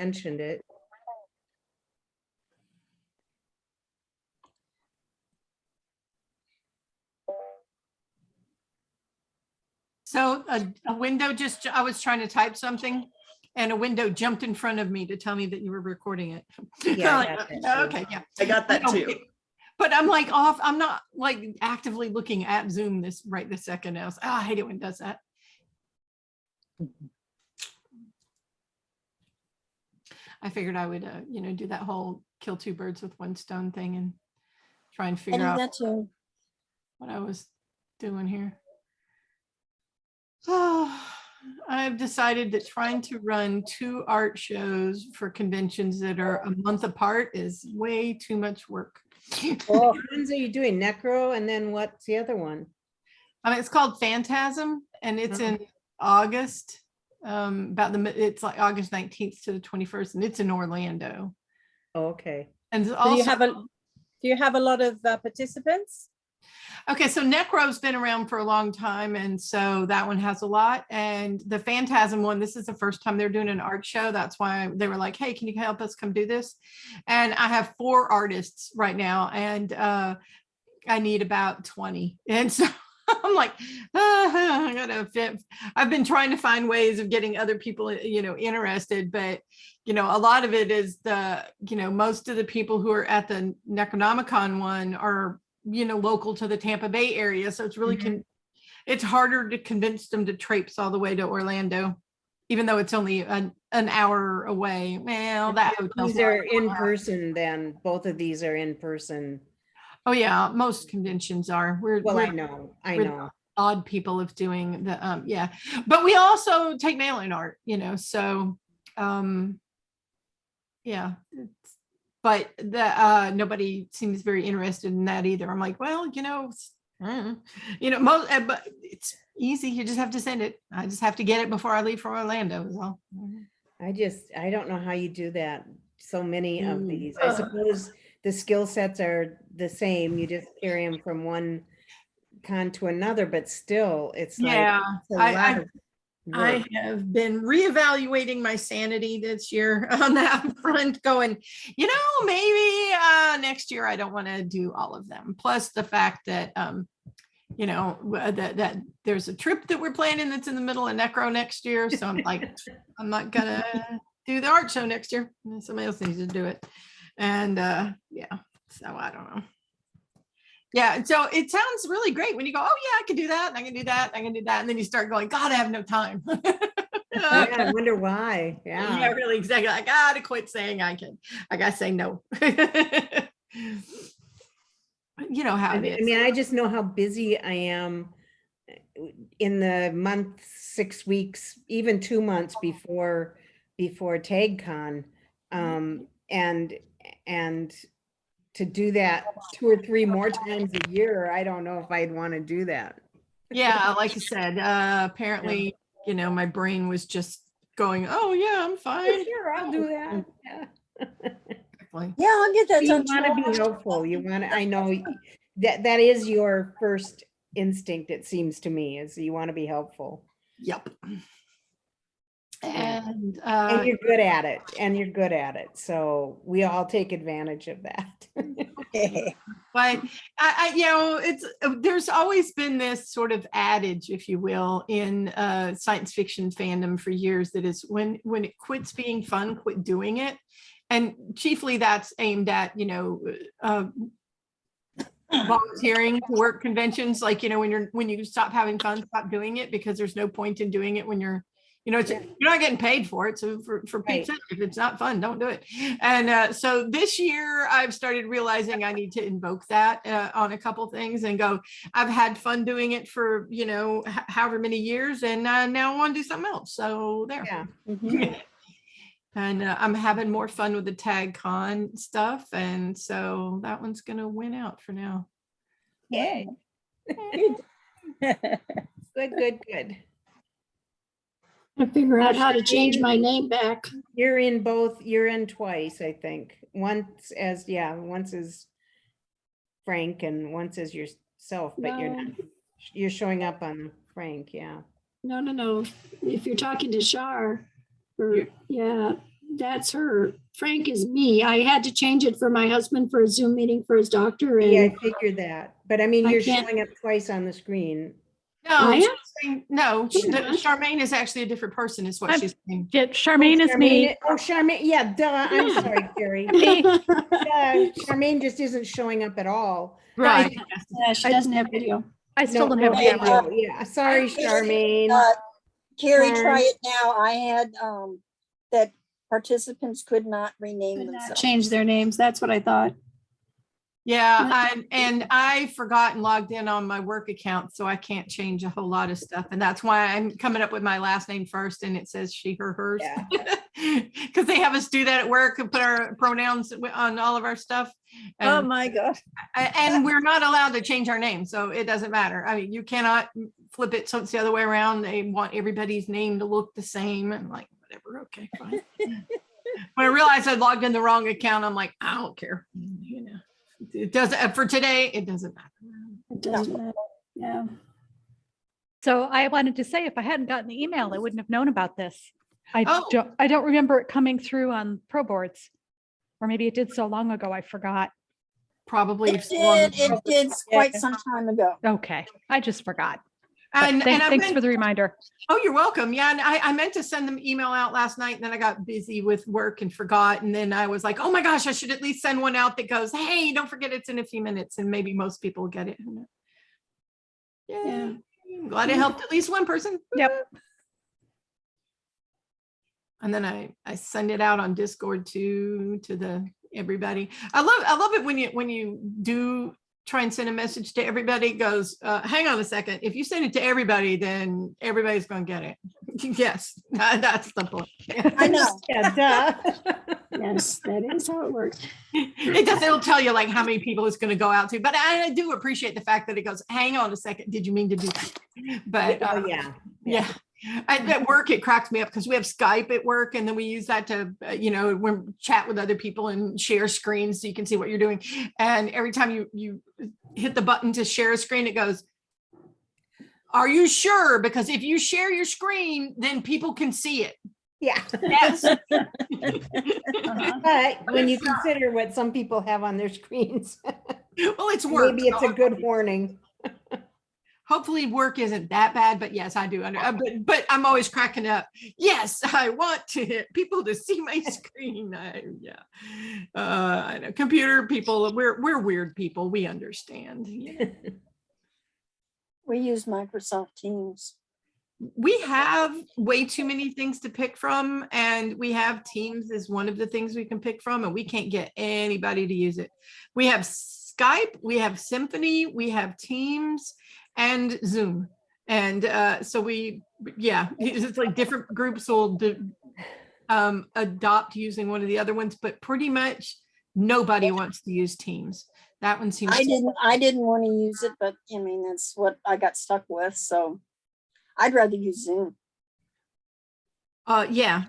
mentioned it. So a window just, I was trying to type something and a window jumped in front of me to tell me that you were recording it. Yeah, I Like, got that too. okay, yeah. I got that You know, too. But I'm like off, I'm not like actively looking at Zoom this right this second now. I hate it when it does that. I figured I would, you know, do that whole kill two birds with one stone thing and try and I figure do out that too. what I was doing here. Oh, I've decided that trying to run 2 art shows for conventions that are a month apart is way too much work. What ones are you doing? Necro, and then what's the other one? It's called Phantasm, and it's Oh. in August. It's like August 19th to the 21st, and it's in Orlando. Oh, okay. And Do also, you have a lot of participants? okay, so Necro's been around for a long time, and so that one has a lot. And the Phantasm one, this is the first time they're doing an art show. That's why they were like, hey, can you help us come do this? And I have 4 artists right now, and I need about 20. And so I'm like, I gotta fit. I've been trying to find ways of getting other people, you know, interested, but you know, a lot of it is most of the people who are at the Necronomicon one are, you know, local to the Tampa Bay area. So it's really, it's harder to convince them to traipse all the way to Orlando, even though it's only an hour away. Well, that hotel's These are in person then. Both of these are in person. Oh yeah, most conventions are. Well, we're I know. we're the odd people of doing the yeah, but we also take mail-in art, you know, so yeah, but the nobody seems very interested in that either. I'm like, well, you know, most, but it's easy. You just have to send it. I just have to get it before I leave for Orlando is all. I don't know how you do that. So many of these. I suppose the skill sets are the same. You just carry them from one con to another, but still it's like, Yeah, it's a lot of I work. have been reevaluating my sanity this year on that front, going, you know, maybe next year I don't want to do all of them. Plus the fact that, you know, that there's a trip that we're planning that's in the middle of Necro next year. So I'm like, I'm not gonna do the art show next year. Somebody else needs to do it. And yeah, so I don't know. Yeah, so it sounds really great when you go, oh yeah, I can do that, and I can do that, I can do that, and then you start going, God, I have no time. Yeah, I wonder why. Yeah, Yeah. really, exactly. I gotta quit saying I can. I gotta say no. You know how it is. I mean, I just know how busy I am in the month, 6 weeks, even 2 months before TagCon. And to do that 2 or 3 more times a year, I don't know if I'd want to do that. Yeah, like I said, apparently, you know, my brain was just going, oh yeah, I'm fine. Sure, I'll do that. Yeah. Yeah, I'll get that You done. want to be tomorrow. helpful. You want to, I know that is your first instinct, it seems to me, is you want to be helpful. Yep. And you're good at it, and you're good at it. So we all take advantage of that. but I you know, it's there's always been this sort of adage, if you will, in science fiction fandom for years, that is when it quits being fun, quit doing it. And chiefly that's aimed at, you know, volunteering to work conventions, like, you know, when you stop having fun, stop doing it, because there's no point in doing it when you're, you know, you're not getting paid for it. So for Pete's sake, if it's not fun, don't do it. And so this year I've started realizing I need to invoke that on a couple things and go, I've had fun doing it for, you know, however many years, and now I want to do something else. So there. Yeah. And I'm having more fun with the tag con stuff. And so that one's going to win out for now. Yay. Good. I figure out how to change my name back. You're in twice, I think. Once as Frank and once as yourself, but you're showing up on Frank, yeah. No. If you're talking to Shar, or yeah, That's her. Frank is me. I had to change it for my husband for a Zoom meeting for his doctor, Yeah, I and figured that. But I mean, I you're can't- showing up twice on the screen. No, I am? no, Yeah. Charmaine is actually a different person is what I'm- she's saying. Yeah, Charmaine is me. Oh, Charmaine, yeah, duh, I'm Yeah. sorry, Carrie. Me. Charmaine just isn't showing up at all. Right. Yeah, she doesn't have video. I still No, don't have no a Hey, camera. video. Yeah, sorry, Charmaine. Carrie, Darn. try it now. I had, that participants could not rename Could not themselves. change their names. That's what I thought. Yeah, and I forgot and logged in on my work account, so I can't change a whole lot of stuff. And that's why I'm coming up with my last name first and it says she, her, hers. Yeah. Because they have us do that at work and put our pronouns on all of our stuff. Oh And, my God. and we're not allowed to change our name, so it doesn't matter. I mean, you cannot flip it so it's the other way around. They want everybody's name to look the same. And like, whatever, okay, fine. When I realized I logged in the wrong account, I'm like, I don't care. You know. It doesn't for today. It doesn't matter. It doesn't matter. Yeah. So I wanted to say, if I hadn't gotten the email, I wouldn't have known about this. Oh. I don't remember it coming through on Pro Boards, or maybe it did so long ago, I forgot. Probably. It did quite some time ago. Okay, I just forgot. But And, thanks I meant, for the reminder. oh, you're welcome. Yeah, and I meant to send them email out last night, and then I got busy with work and forgot. And then I was like, oh my gosh, I should at least send one out that goes, hey, don't forget it's in a few minutes, and maybe most people will get it. Yeah, I'm glad it helped at least one person. Yep. And then I send it out on Discord to the everybody. I love it when you do try and send a message to everybody. It goes, hang on a second. If you send it to everybody, then everybody's going to get it. Yes, that's the point. I know. Yeah, duh. Yes, that is how it works. It'll tell you like how many people it's going to go out to. But I do appreciate the fact that it goes, hang on a second. Did you mean to do that? But Oh, yeah. yeah. At work, it cracks me up because we have Skype at work, and then we use that to, when chat with other people and share screens so you can see what you're doing. And every time you hit the button to share a screen, it goes, are you sure? Because if you share your screen, then people can see it. Yeah. Yes. But when you consider what some people have on their screens, Well, it's work. maybe it's a good warning. Hopefully work isn't that bad, but yes, I do. But I'm always cracking up. Yes, I want people to see my screen. I know computer people, we're weird people. We understand. Yeah. We use Microsoft Teams. We have way too many things to pick from, and we have Teams is one of the things we can pick from, and we can't get anybody to use it. We have Skype, we have Symphony, we have Teams, and Zoom. And so it's like different groups will adopt using one of the other ones, but pretty much nobody wants to use Teams. That one seems I didn't want to use it, but I mean, that's what I got stuck with. So I'd rather use Zoom. yeah.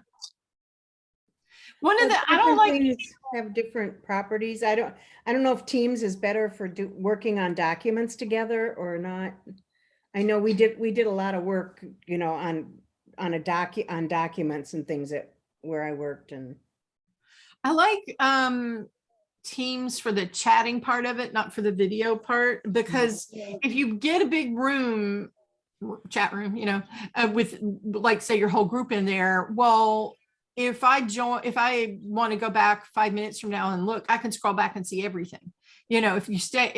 One of the I Different don't like things have different properties. I don't know if Teams is better for working on documents together or not. I know we did a lot of work, on documents and things where I worked. And I like Teams for the chatting part of it, not for the video part, because if you get a big chat room, with like say your whole group in there, well, if I want to go back 5 minutes from now and look, I can scroll back and see everything. If you stay,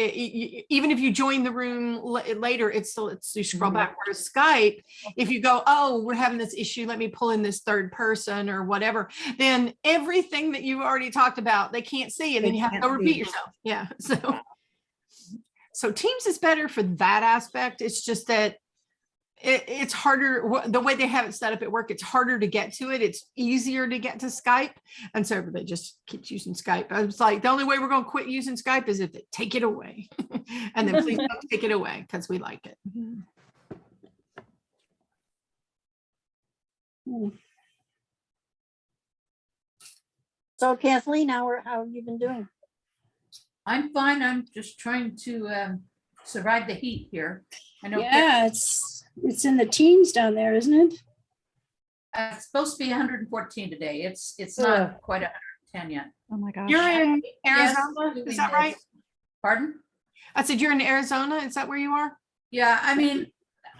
even if you join the room later, it's still, you scroll back. Whereas Skype, if you go, oh, we're having this issue, let me pull in this third person or whatever, then everything that you've already talked about, they can't see, and then you have to go repeat yourself. Yeah. So Teams is better for that aspect. It's just that it's harder, the way they have it set up at work, it's harder to get to it. It's easier to get to Skype. And so everybody just keeps using Skype. I was like, the only way we're going to quit using Skype is if they take it away. And then please don't take it away, because we like it. So Kathleen, how have you been doing? I'm fine. I'm just trying to survive the heat here. I know. Yeah, it's in the teens down there, isn't it? It's supposed to be 114 today. It's Ugh. not quite 110 yet. Oh my gosh. You're in Yes, Arizona, doing is that right? this. Pardon? I said you're in Arizona, is that where you are? Yeah, I mean,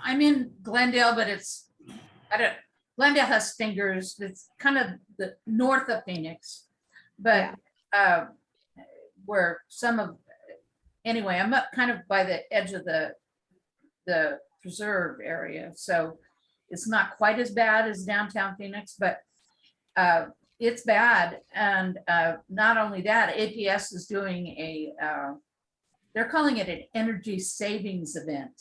I'm in Glendale, but Glendale has fingers. It's kind of the north of Phoenix. But where anyway, I'm up kind of by the edge of the preserve area. So it's not quite as bad as downtown Phoenix, but it's bad. And not only that, APS is doing they're calling it an energy savings event.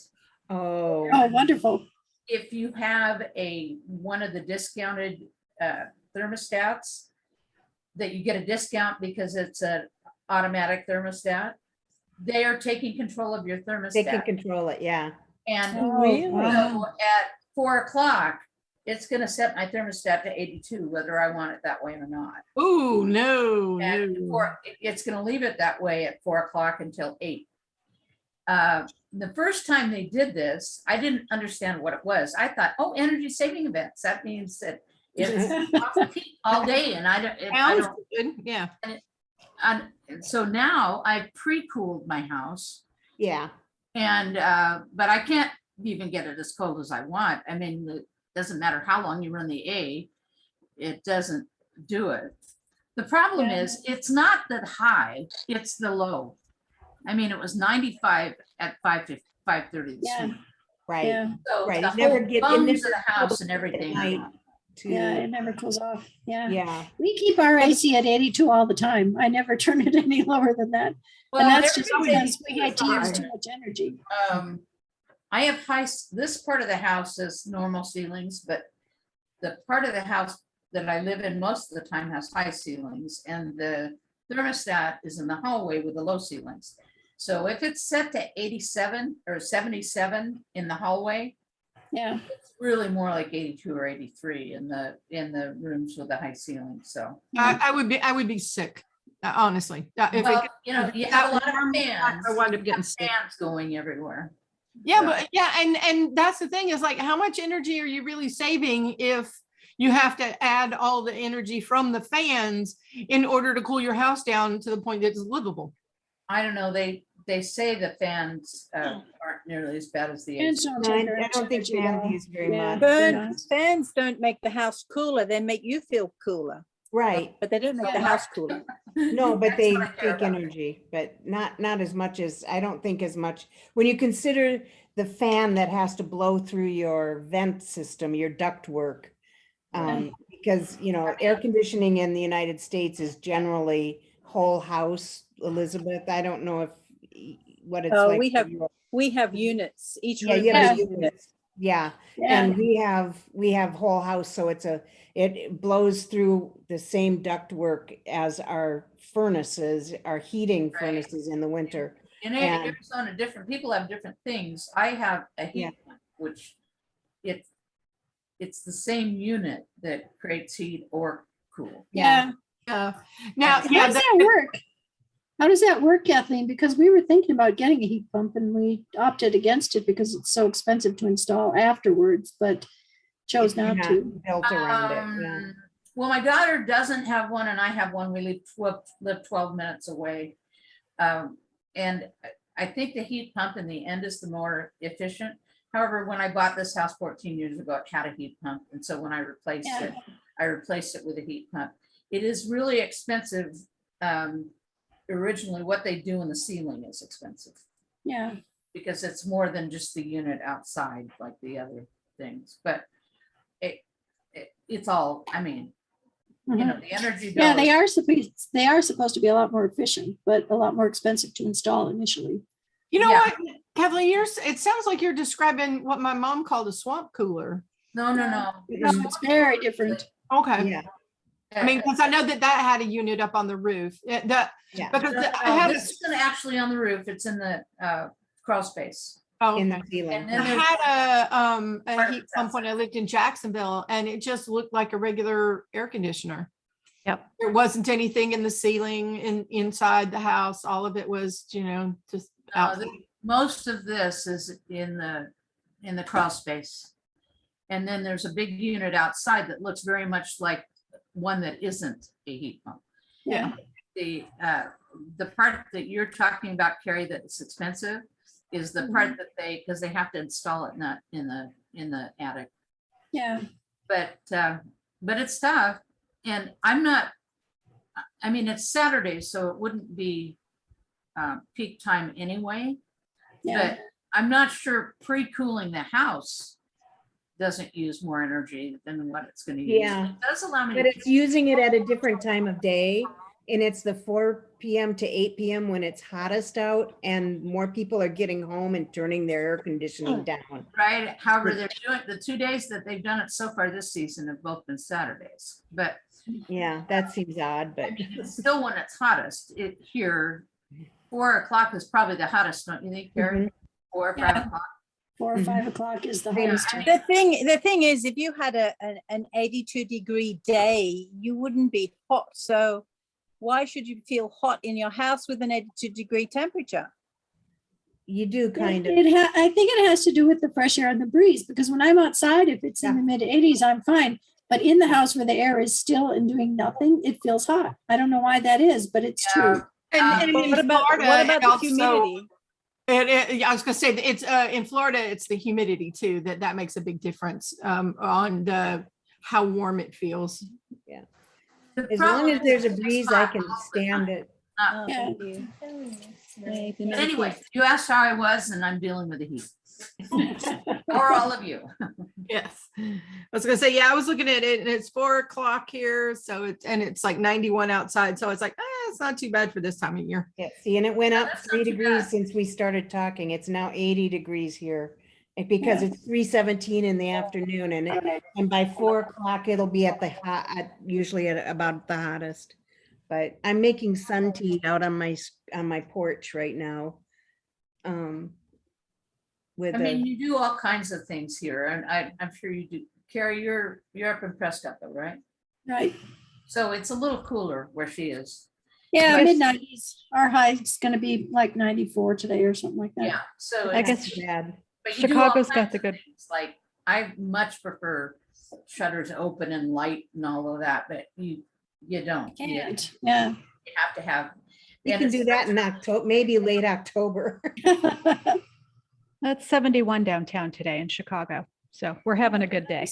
Oh, Oh, wonderful. If you have one of the discounted thermostats, that you get a discount because it's an automatic thermostat, they are taking control of your they can thermostat. control it, yeah. And Oh, really? so at 4 o'clock, it's gonna set my thermostat to 82, whether I want it that way or not. Ooh, no, And no. it's gonna leave it that way at 4 o'clock until 8. The first time they did this, I didn't understand what it was. I thought, oh, energy saving events. That means that it's off heat all day, and I Sounds don't. good, yeah. And so now I've pre-cooled my house, Yeah, and but I can't even get it as cold as I want. I mean, it doesn't matter how long you run the A, it doesn't do it. The problem is it's not the high, it's the low. I mean, it was 95 at 5:30 this Yeah. morning. right. Yeah, So Right, the it never whole get- it bones never of the house and at everything. night to- yeah, it never cools off. Yeah. Yeah, We keep our AC at 82 all the time. I never turn it any lower than that. Well, And that's just everything because we hate to use is too much energy. I have this part of the house is normal ceilings, but the part of the house that I live in most of the time has high ceilings, and the thermostat is in the hallway with the low ceilings. So if it's set to 87 or 77 in the hallway, Yeah. it's really more like 82 or 83 in the rooms with the high ceilings. So, I would be sick, honestly. If well, it, you have a lot of warm, fans. I would end up getting You have sick. fans going everywhere. Yeah, but yeah, and that's the thing is like, how much energy are you really saving if you have to add all the energy from the fans in order to cool your house down to the point that it's livable? I don't know. They say the fans aren't nearly as bad as the Fans AC. don't no, take I very don't think much energy at fans all. use very Yeah. much. Fans don't make the house cooler. They make you feel cooler, Right, but they don't make the house cooler. no, but That's they what I care take about. energy, but not as much as, I don't think as much. When you consider the fan that has to blow through your vent system, your duct work. Because, air conditioning in the United States is generally whole house, Elizabeth. I don't know what it's Oh, like. we for have you. we have units. Each Yeah, room you has have a a unit. unit. Yeah, Yeah. and we have whole house, so it blows through the same ductwork as our furnaces, our heating Right. furnaces in the winter. In And- Arizona, different people have different things. I have a Yeah. heat pump, which it's the same unit that creates heat or cool. Yeah. Now, How yeah, How does that work? How does that work, Kathleen? Because we were thinking about getting a heat pump and we opted against it because it's so expensive to install afterwards, but chose It's not not to. built around it, yeah. Well, my daughter doesn't have one and I have one. We live 12 minutes away. And I think the heat pump in the end is the more efficient. However, when I bought this house 14 years ago, it had a heat pump. And so when I replaced Yeah. it, I replaced it with a heat pump. It is really expensive. Originally, what they do in the ceiling is expensive Yeah. because it's more than just the unit outside like the other things. But it's all, I mean, Mhm. the energy. Yeah, bill they is- are supposed to be a lot more efficient, but a lot more expensive to install initially. you know Yeah. what, Kathleen, it sounds like you're describing what my mom called a swamp cooler. No. No, it's very different. Okay. Yeah, I mean, because I know that had a unit up on the roof. yeah. Because No, I had this isn't actually on the roof. It's in the crawl space. In okay. the ceiling. And then I there's- had a Part of heat it's pump when I lived in Jacksonville, and it just looked like a regular air conditioner. Yep. There wasn't anything in the ceiling inside the house. All of it was, just out. Most of this is in the crawl space. And then there's a big unit outside that looks very much like one that isn't a heat pump. Yeah. The part that you're talking about, Carrie, that's expensive is the part that because they have to install it not in the attic. Yeah. But it's tough. And I mean, it's Saturday, so it wouldn't be peak time anyway. Yeah. But I'm not sure pre-cooling the house doesn't use more energy than what it's going to use. Yeah. It does allow me But to it's using it at a different time of day. And it's the 4 PM to 8 PM when it's hottest out and more people are getting home and turning their air conditioning down. right. However, they're doing the 2 days that they've done it so far this season have both been Saturdays. But Yeah, that seems odd, but I mean, it's still when it's hottest. It here, 4 o'clock is probably the hottest, don't you think, Carrie? 4 or 5 o'clock. 4 or 5 o'clock is the Yeah. hottest I time. mean, The thing is, if you had an 82-degree day, you wouldn't be hot. So why should you feel hot in your house with an 82-degree temperature? you do kind of. I think it has to do with the fresh air and the breeze, because when I'm outside, if it's in the mid 80s, I'm fine. But in the house where the air is still and doing nothing, it feels hot. I don't know why that is, but it's true. And in What about Florida, it the also- humidity? I was gonna say that it's in Florida, it's the humidity too, that makes a big difference on how warm it feels. the As problem long as is there's a it's breeze, hot I can all the stand time. it. Not- Yeah. But anyway, you asked how I was, and I'm dealing with the heat. Or all of you. Yes. I was gonna say, yeah, I was looking at it and it's 4 o'clock here. So it's like 91 outside. So it's like, it's not too bad for this time of year. Yeah, see, and it went up that's not 3 too degrees bad. since we started talking. It's now 80 degrees here. Because it's 3:17 in the afternoon and by 4 o'clock, it'll be at the hot, usually at about the hottest. But I'm making sun tea out on my porch right now. With I mean, you do all kinds of things here, and I'm sure you do. Carrie, you're up in Prescott though, right? Right. So it's a little cooler where she is. Yeah, Yes. mid 90s. Our high is going to be like 94 today or something like that. Yeah, so I it's- guess bad. but you do all Chicago's got kinds the of good- things, like, I much prefer shutters open and light and all of that, but you don't. You Can't. Yeah. have to have. You and can do that in October, maybe late October. It's 71 downtown today in Chicago. So we're having a good day.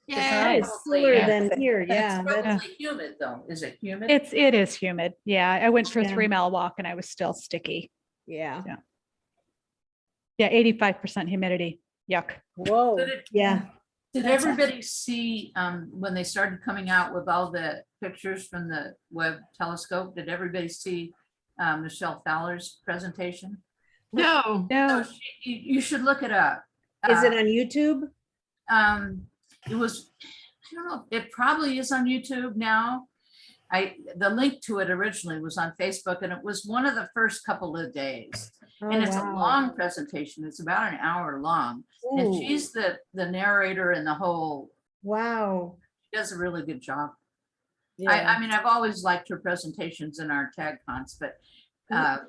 Yeah. It's Probably, cooler yeah. than here, yeah. It's probably humid though. Is it humid? It is humid. Yeah. I went for a Yeah. 3-mile walk and I was still sticky. Yeah, Yeah. 85% humidity. Yuck. Whoa. Did it- yeah. Did That's everybody see, when they started coming out with all the pictures from the Webb telescope, did everybody see Michelle Fowler's presentation? No. No. So you should look it up. Is it on YouTube? It was, I don't know, it probably is on YouTube now. The link to it originally was on Facebook, and it was one of the first couple of days. And Oh, it's a wow. long presentation. It's about an hour long. And Ooh, she's the narrator and the whole, wow. she does a really good job. I mean, I've always liked her presentations in our tag cons, but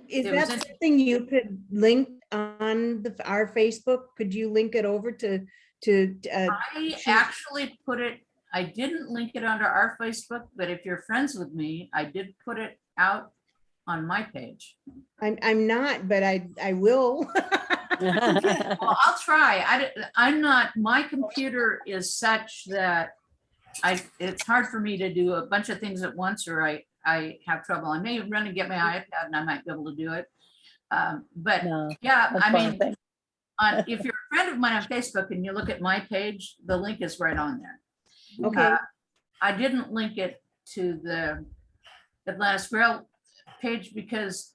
Is it that was in- something you could link on our Facebook? Could you link it over to I she- actually put it, I didn't link it under our Facebook, but if you're friends with me, I did put it out on my page. I'm not, but I will. Well, I'll try. I'm not, my computer is such that it's hard for me to do a bunch of things at once, or I have trouble. I may run and get my iPad and I might be able to do it. But yeah, I mean, if you're a friend of mine on Facebook and you look at my page, the link is right on there. Okay, I didn't link it to the Atlantis Grail page because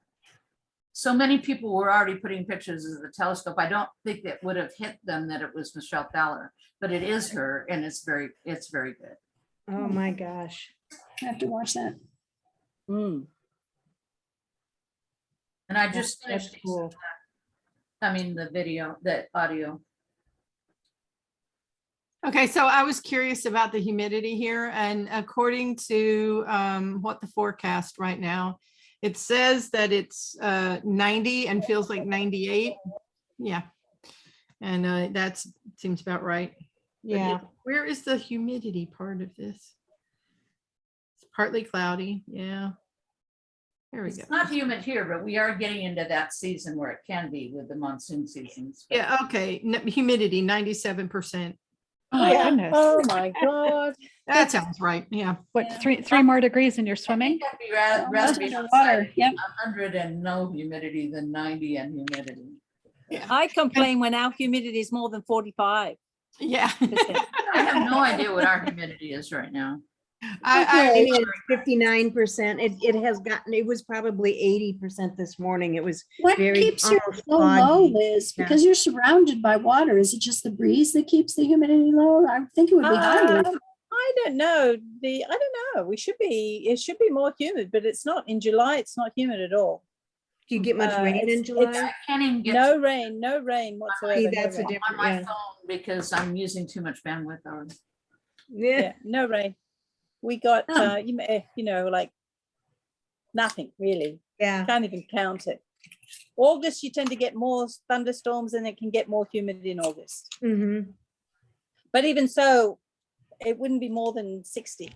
so many people were already putting pictures of the telescope. I don't think that would have hit them that it was Michelle Fowler, but it is her, and it's very good. oh my gosh. I have to watch that. Mm. And I just That's finished, cool. the video, the audio. Okay, so I was curious about the humidity here, and according to what the forecast right now, it says that it's 90 and feels like 98. Yeah, and that seems about right. Yeah. Where is the humidity part of this? It's partly cloudy. Yeah. There we go. It's not humid here, but we are getting into that season where it can be with the monsoon seasons. but- Yeah. Okay. Humidity 97%. Oh my Yeah. goodness. Oh, my God. That sounds right. Yeah. What, Yeah. three more degrees and you're I swimming? think I'd be rather Almost be underwater. outside Yep. 100 and no humidity than 90 and humidity. I complain when our humidity is more than 45%. Yeah. I have no idea what our humidity is right now. Maybe it's 59%. It has gotten, it was probably 80% this morning. It was What very keeps you almost so low, foggy. Liz? Yeah. Because you're surrounded by water. Is it just the breeze that keeps the humidity low? I would think it would be higher. I don't know. I don't know. It should be more humid, but it's not. In July, it's not humid at all. Do you get much rain in it's- July? I can't even get No rain whatsoever. See, no that's a rain. different, on my yeah. phone because I'm using too much bandwidth already. Yeah. Yeah, no rain. We got, Oh. like nothing really. Yeah. Can't even count it. August, you tend to get more thunderstorms and it can get more humid in August. Mm-hmm. But even so, it wouldn't be more than 60.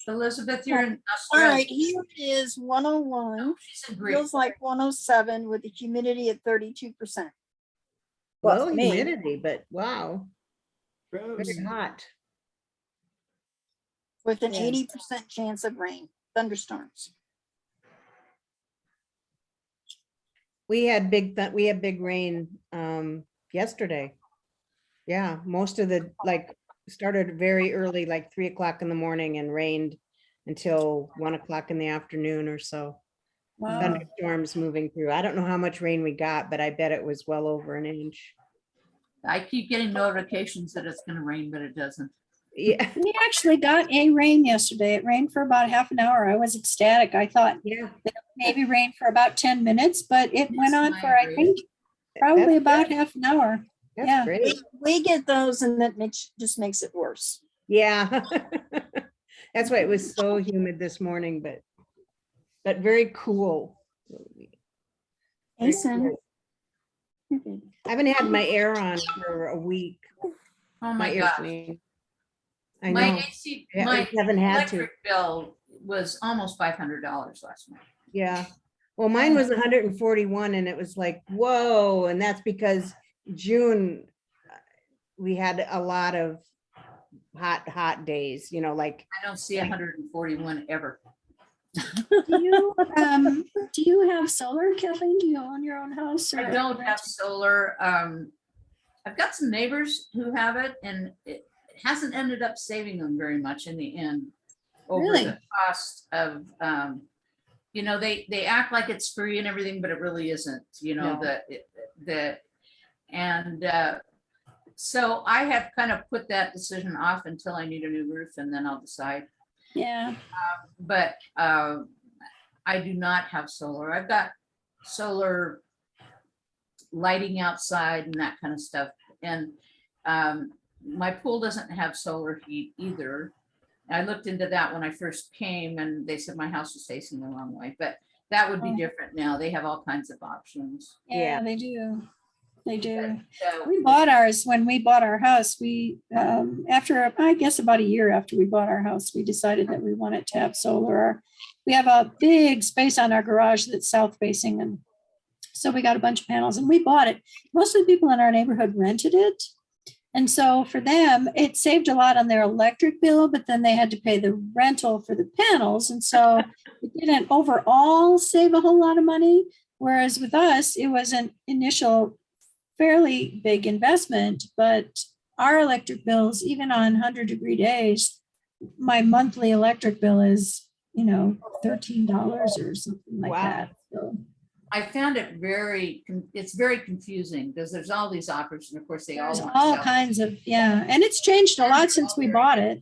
Elizabeth, you're in All Australia. right, here it is, 101. She's in Greece. Feels like 107 with the humidity at 32%. Well, Low for me- humidity, but wow, very hot. With an Yeah. 80% chance of rain, thunderstorms. We had big rain yesterday. Yeah, most of the started very early, like 3 o'clock in the morning and rained until 1 o'clock in the afternoon or so. Wow. Thunderstorms moving through. I don't know how much rain we got, but I bet it was well over an inch. I keep getting notifications that it's going to rain, but it doesn't. Yeah, We actually got a rain yesterday. It rained for about half an hour. I was ecstatic. I thought yeah. maybe rain for about 10 minutes, but it went on I for, I agree. think, probably That's about good. half an hour. That's Yeah. great. We get those and that just makes it worse. Yeah. That's why it was so humid this morning, but very cool. Hey, Sam. I haven't had my air on for a week. Oh My my air gosh. conditioning. I My know. AC, Yeah, my I haven't had to. electric bill was almost $500 last month. Yeah. Well, mine was 141 and it was like, whoa. And that's because June, we had a lot of hot days, like, I don't see 141 ever. Do you have solar, Kathleen? Do you own your own house? I or- don't have solar. I've got some neighbors who have it and it hasn't ended up saving them very much in the end. Over Really? the cost of, they act like it's free and everything, but it really isn't, No. so I have kind of put that decision off until I need a new roof and then I'll decide. Yeah. But I do not have solar. I've got solar lighting outside and that kind of stuff. And my pool doesn't have solar heat either. I looked into that when I first came and they said my house was facing the wrong way, but that would be Oh. different now. They have all kinds of options. Yeah, Yeah. they do. They do. So We bought ours when we bought our house. We, after, I guess about a year after we bought our house, we decided that we wanted to have solar. We have a big space on our garage that's south facing. And so we got a bunch of panels and we bought it. Most of the people in our neighborhood rented it. And so for them, it saved a lot on their electric bill, but then they had to pay the rental for the panels. And so it didn't overall save a whole lot of money. Whereas with us, it was an initial fairly big investment, but our electric bills, even on 100-degree days, my monthly electric bill is, $13 or something like Wow. that. So, I found it it's very confusing because there's all these offers and of course they all there's want all sell. kinds of, yeah, and it's changed a lot since we bought it.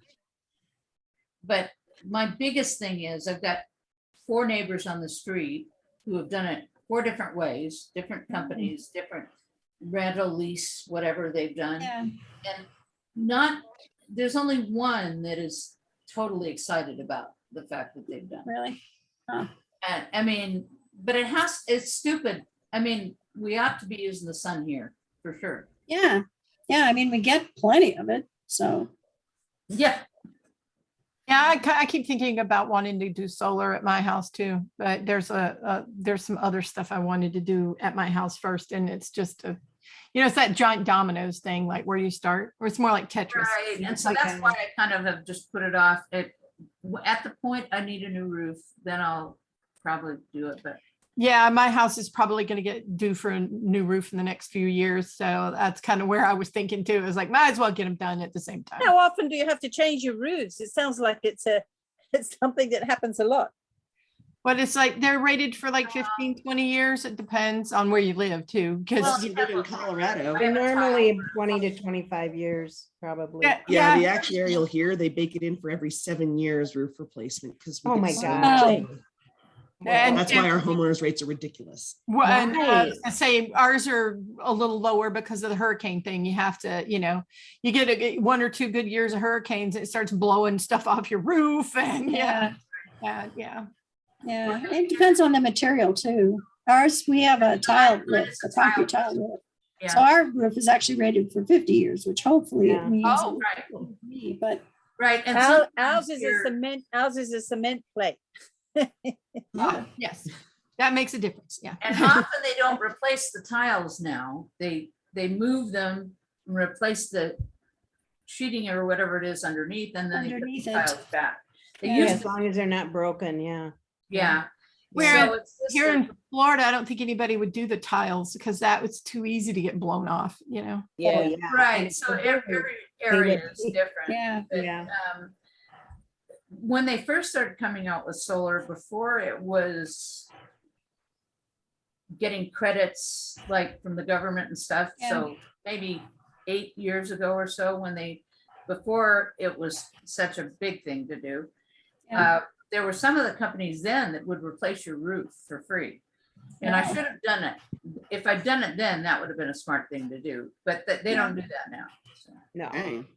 But my biggest thing is I've got 4 neighbors on the street who have done it 4 different ways, different companies, different rental, lease, whatever they've done. Yeah. And there's only one that is totally excited about the fact that they've done it. Really? And I mean, but it's stupid. I mean, we ought to be using the sun here for sure. Yeah. Yeah, I mean, we get plenty of it, so. Yeah, Yeah, I keep thinking about wanting to do solar at my house too, but there's some other stuff I wanted to do at my house first, and it's just it's that giant dominoes thing, like where you start, or it's more like Tetris. right. And It's so like that's a- why I kind of have just put it off. At the point I need a new roof, then I'll probably do it, but Yeah, my house is probably going to get due for a new roof in the next few years, so that's kind of where I was thinking too. It was like, might as well get them done at the same time. How often do you have to change your roofs? It sounds like it's something that happens a lot. But it's like they're rated for like 15, 20 years. It depends on where you live too, because Well, You live in Colorado. I have a Normally tile. 20 to 25 years, probably. Yeah, the actuarial here, they bake it in for every 7 years roof replacement because Oh my God. And- That's why our homeowners rates are ridiculous. Well, and Right. I say ours are a little lower because of the hurricane thing. You have to, you get 1 or 2 good years of hurricanes, it starts blowing stuff off your roof, and yeah. Yeah, it depends on the material too. Ours, we have a tile roof, It's a a tile concrete tile roof. So Yeah, our roof is actually rated for 50 years, which hopefully Yeah. it means oh, right, me, but right. And Ours sometimes is a you're- cement, ours is a cement plate. Oh, yes, that makes a difference. Yeah. And often they don't replace the tiles now. They move them and replace the sheeting or whatever it is underneath, and then they put Underneath the it. tiles back. They Yeah, Yeah, used as to, long as they're not broken, yeah. yeah. Where So it's just Here a- in Florida, I don't think anybody would do the tiles because that was too easy to get blown off, Oh, yeah. Right, And so it's every they area would- is different. yeah. But, Yeah. When they first started coming out with solar, before it was getting credits like from the government and stuff, so maybe 8 years ago or so, before it was such a big thing to do. Yeah. There were some of the companies then that would replace your roof for free. And I Wow. should have done it. If I'd done it then, that would have been a smart thing to do, but they don't do that now. so. No. Dang.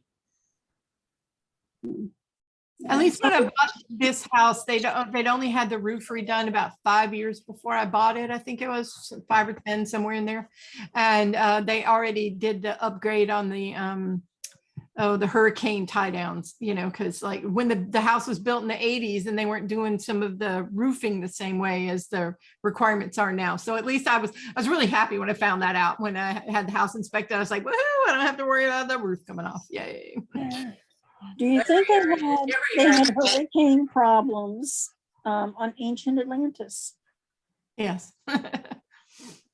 At least when I bought this house, they'd only had the roof redone about 5 years before I bought it. I think it was 5 or 10, somewhere in there. And they already did the upgrade on the hurricane tie downs, because like when the house was built in the 80s and they weren't doing some of the roofing the same way as the requirements are now. So at least I was really happy when I found that out. When I had the house inspected, I was like, woohoo, I don't have to worry about the roof coming off. Yay. Yeah. Do you think Every they area. had hurricane problems on ancient Atlantis? Yes.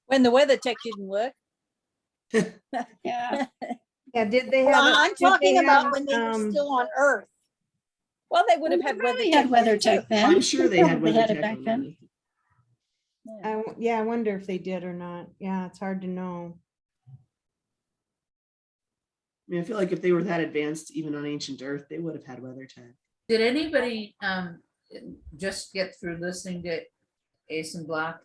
When the weather tech didn't work. Yeah, Yeah, did they Well, have? I'm did they talking about have, when they were still on Earth. Well, they would have we had weather. probably had tech weather then, tech too. then. I'm sure they had Probably weather it tech back on then. Earth. Yeah, I wonder if they did or not. Yeah, it's hard to know. I mean, I feel like if they were that advanced, even on ancient Earth, they would have had weather tech. Did anybody just get through listening to Ace and Block?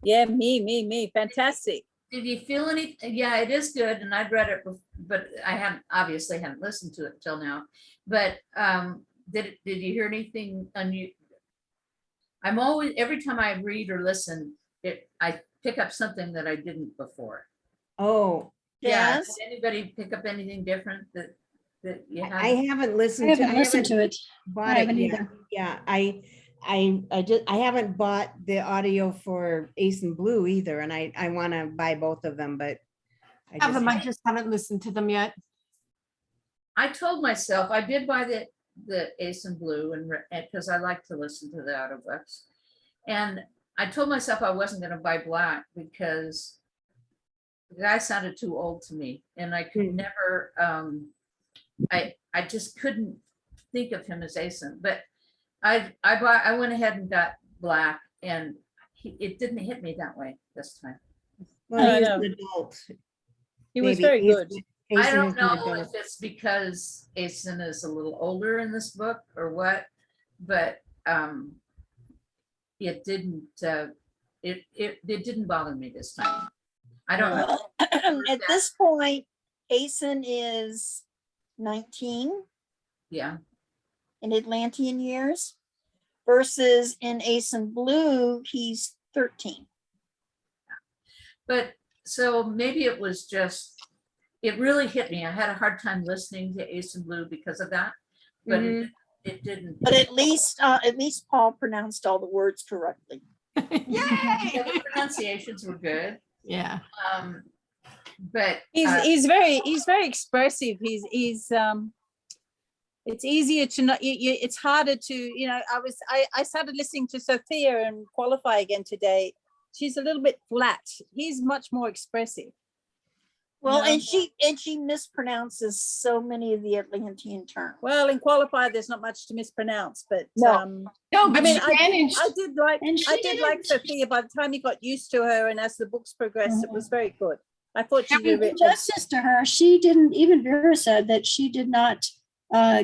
Yeah, me. Fantastic. Did you feel any? Yeah, it is good, and I'd read it, but I obviously hadn't listened to it till now. But did you hear anything unusual? I'm always, every time I read or listen, I pick up something that I didn't before. Oh, Yeah, Yes. did anybody pick up anything different that you I have? haven't I listened to. haven't listened to it. bought I it haven't yet. either. Yeah, I haven't bought the audio for Ace and Blue either, and I want to buy both of them, but I just haven't listened to them yet. I told myself, I did buy the Ace and Blue and because I like to listen to the audiobooks. And I told myself I wasn't going to buy Black because the guy sounded too old to me, and I could never, I just couldn't think of him as Asen. But I went ahead and got Black, and it didn't hit me that way this time. well, I he's know. an adult. He was Maybe very Ace- good. Ace I is don't an know adult. if it's because Asen is a little older in this book or what, but it didn't it didn't bother me this time. I don't know. Well, at this point, Asen is 19 Yeah, in Atlantean years versus in Asen Blue, he's 13. but so maybe it was just it really hit me. I had a hard time listening to Ace and Blue because of that, but it didn't. But at least Paul pronounced all the words correctly. Yay! Yeah, the pronunciations were good. Yeah. But He's very expressive. It's easier to not, it's harder to, you know, I started listening to Sophia and Qualify again today. She's a little bit flat. He's much more expressive. Well, No. and she mispronounces so many of the Atlantean terms. Well, in Qualify, there's not much to mispronounce, but No. No, but I mean, she managed. I did like And she like didn't- Sophia. By the time you got used to her, and as the books progressed, it was very good. I thought she In did it. justice to her, she didn't, even Vera said that she did not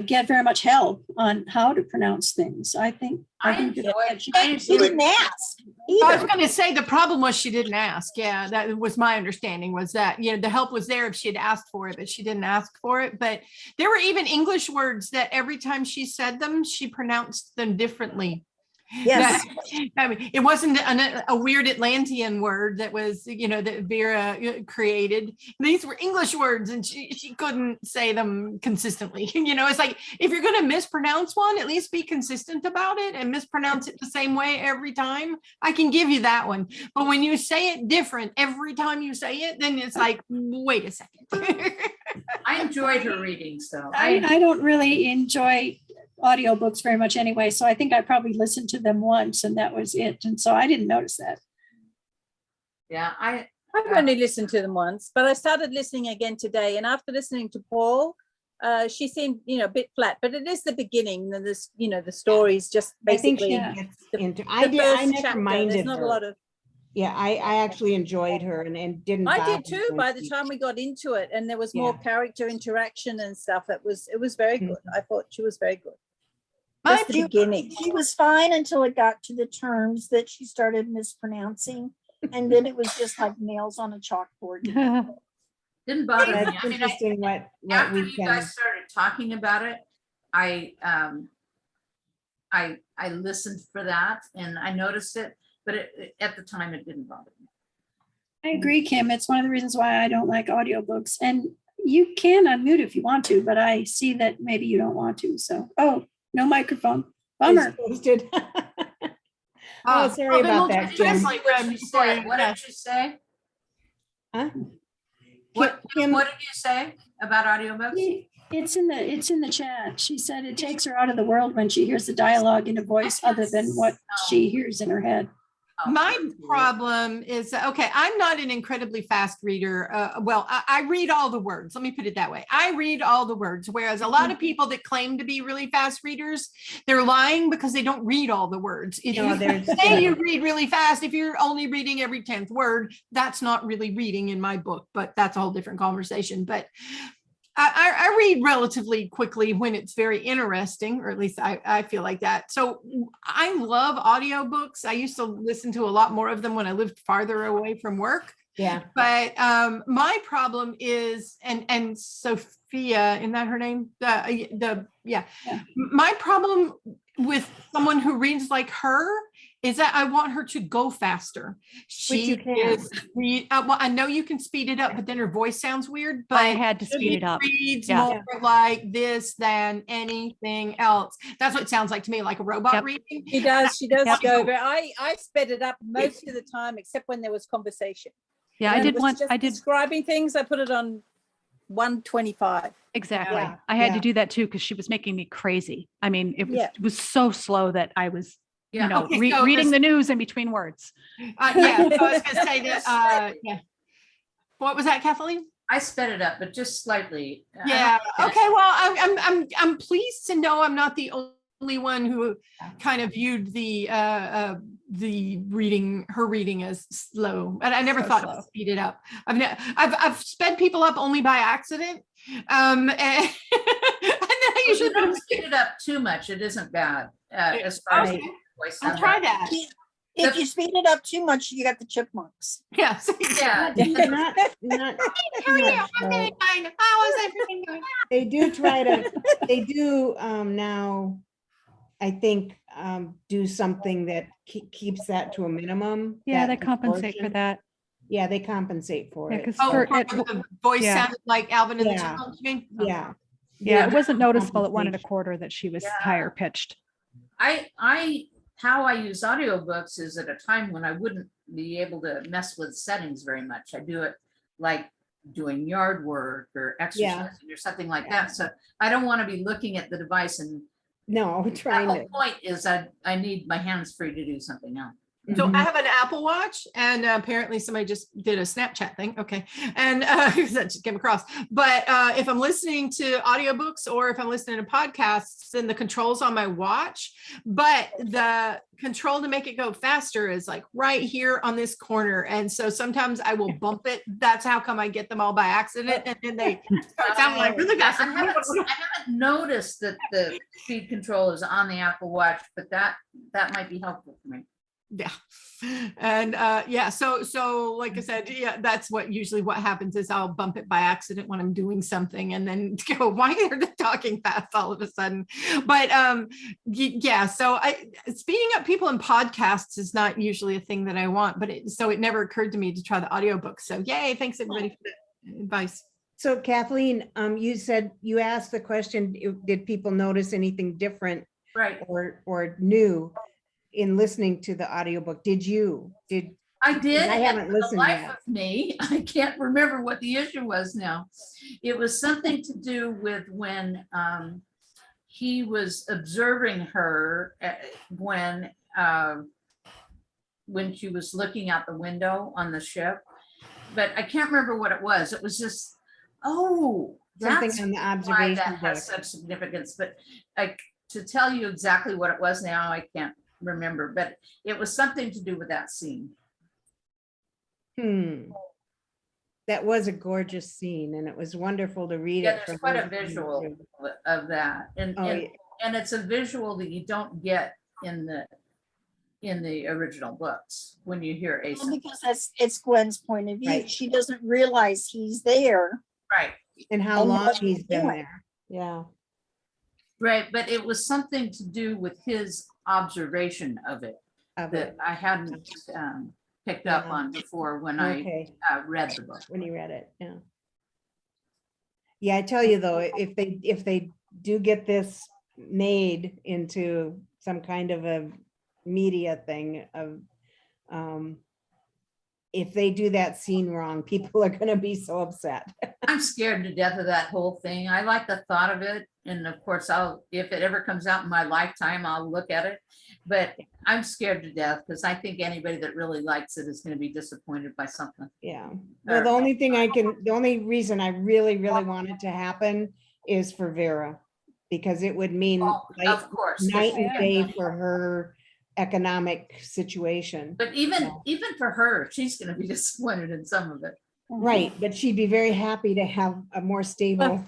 get very much help on how to pronounce things. I think that she She didn't ask I was either. going to say the problem was she didn't ask. Yeah, that was my understanding, was that, you know, the help was there if she had asked for it, but she didn't ask for it. But there were even English words that every time she said them, she pronounced them differently. Yes. I mean, it wasn't a weird Atlantean word that was, you know, that Vera created. These were English words and she couldn't say them consistently. You know, it's like, if you're going to mispronounce one, at least be consistent about it and mispronounce it the same way every time. I can give you that one. But when you say it different every time you say it, then it's like, wait a second. I enjoyed her readings though. I don't really enjoy audiobooks very much anyway, so I think I probably listened to them once and that was it. And so I didn't notice that. Yeah, I've only listened to them once, but I started listening again today. And after listening to Paul, she seemed, you know, a bit flat. But it is the beginning. And this, you know, the story's just I think basically. she Yeah. gets the- into, the I first never chapter. minded There's not a her. lot of. Yeah, I actually enjoyed her and didn't. I bother did too. me By when the she- time we got into it, and there was more Yeah. character interaction and stuff. It was very good. I thought she was very good. My Just the beginning. She was fine until it got to the terms that she started mispronouncing. And then it was just like nails on a chalkboard. didn't bother me. That's I mean, interesting what after we you can. guys started talking about it, I listened for that and I noticed it, but at the time it didn't bother me. I agree, Kim. It's one of the reasons why I don't like audiobooks. And you can unmute if you want to, but I see that maybe you don't want to. So, oh, no microphone. Bummer. is posted. Oh, sorry then about we'll that, just Jim. translate What them she before said, you- what yeah. did you say? Huh? What Kim- did you say about audiobooks? It's in the chat. She said it takes her out of the world when she hears the dialogue in a voice other than what she hears in her head. Oh, My problem is, okay, I'm not an incredibly fast reader. Well, I read all the words. Let me put it that way. I read all the words, whereas a lot of people that claim to be really fast readers, they're lying because they don't read all the words. If No, you there's- say you read really fast, if you're only reading every 10th word, that's not really reading in my book, but that's a whole different conversation. But I read relatively quickly when it's very interesting, or at least I feel like that. So I love audiobooks. I used to listen to a lot more of them when I lived farther away from work. Yeah. But my problem is, and Sophia, isn't that her name? Yeah. My problem with someone who reads like her is that I want her to go faster. Which you can. Well, I know you can speed it up, but then her voice sounds weird. But I had to speed it up. Reads Yeah. more like this than anything else. That's what it sounds like to me, like a robot Yep. reading. She does Yep. go over. I sped it up most of the time, except when there was conversation. Yeah, I When it did was one. just I did describing things. I put it on 125. exactly. Yeah, I had yeah. to do that too because she was making me crazy. I mean, it Yeah. was so slow that I was, Yeah. you know, Okay, so reading this- the news in between words. Yeah, so I was gonna say that, yeah. What was that, Kathleen? I sped it up, but just slightly. I don't Yeah, think that's- okay, well, I'm pleased to know I'm not the only one who kind of viewed the reading, her reading as slow, and I never So thought slow. to speed it up. I've sped people up only by accident. And then I If usually you don't speed it up too much, it isn't bad. As far as Okay. voice I'll sound. try that. If you speed it up too much, you got the chipmunks. Yes. Yeah. Not How are you? much, I'm though. doing fine. How is everything going? They do try to, they do now, I think, do something that keeps that to a minimum. Yeah, that they compensate for distortion. that. Yeah, they compensate for Yeah, it. 'cause Oh, for for it- the voice yeah. sounded like Alvin and the Yeah. Chipmunks, you mean? Yeah. Yeah, They it wasn't get noticeable at 1 compensation. 1/4 that she was Yeah. higher pitched. How I use audiobooks is at a time when I wouldn't be able to mess with settings very much. I do it like doing yard work or exercising or something like Yeah. that. So I don't want to be looking at the device, and No, the trying whole to. point is I need my hands free to do something else. So Mhm. I have an Apple Watch, and apparently somebody just did a Snapchat thing. Okay. And that just came across. But if I'm listening to audiobooks or if I'm listening to podcasts, then the controls on my watch, but the control to make it go faster is like right here on this corner. And so sometimes I will bump it. That's how come I get them all by accident. And then they start sounding like really fast. I haven't noticed that the speed control is on the Apple Watch, but that might be helpful for me. Yeah. And yeah, so like I said, yeah, that's what usually what happens is I'll bump it by accident when I'm doing something and then go, why are they talking fast all of a sudden? But yeah, so speeding up people in podcasts is not usually a thing that I want, but it never occurred to me to try the audiobook. So yay, thanks everybody for that advice. So Kathleen, you said you asked the question, did people notice anything different Right. or new in listening to the audiobook? Did you? I did. I haven't and for the listened life yet. of me, I can't remember what the issue was now. It was something to do with when he was observing her when she was looking out the window on the ship, but I can't remember what it was. It was just, Something that's on the why observation that has deck. such significance. But to tell you exactly what it was now, I can't remember, but it was something to do with that scene. That was a gorgeous scene and it was wonderful to read Yeah, it. there's from quite a her point of visual view. of that, and Oh, yeah. and it's a visual that you don't get in the original books when you hear Well, Asa. because it's Gwen's point of view. Right. She doesn't realize he's there. Right, And how And long what he's he's been doing. there. Yeah. right, but it was something to do with his observation of it Of that it. I hadn't picked up Yeah. on before when I Okay. read the book. When you read it, yeah. Yeah, I tell you though, if they do get this made into some kind of a media thing of, if they do that scene wrong, people are gonna be so upset. I'm scared to death of that whole thing. I like the thought of it. And of course, if it ever comes out in my lifetime, I'll look at it. But I'm scared to death because I think anybody that really likes it is going to be disappointed by something. Yeah, well, the only reason I really want it to happen is for Vera. Because it would mean like Of course. night and Yeah. day for her economic situation. But even Yeah. for her, she's going to be disappointed in some of it. Right, but she'd be very happy to have a more stable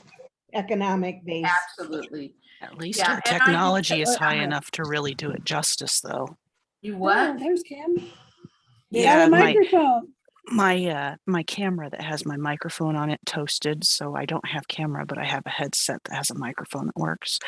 economic base. Absolutely. At least Yeah, her and I just- technology is high uh, enough to really do it justice, though. You Oh, what? there's Cam. Yeah, Oh, my microphone. my camera that has my microphone on it toasted, so I don't have camera, but I have a headset that has a microphone that works.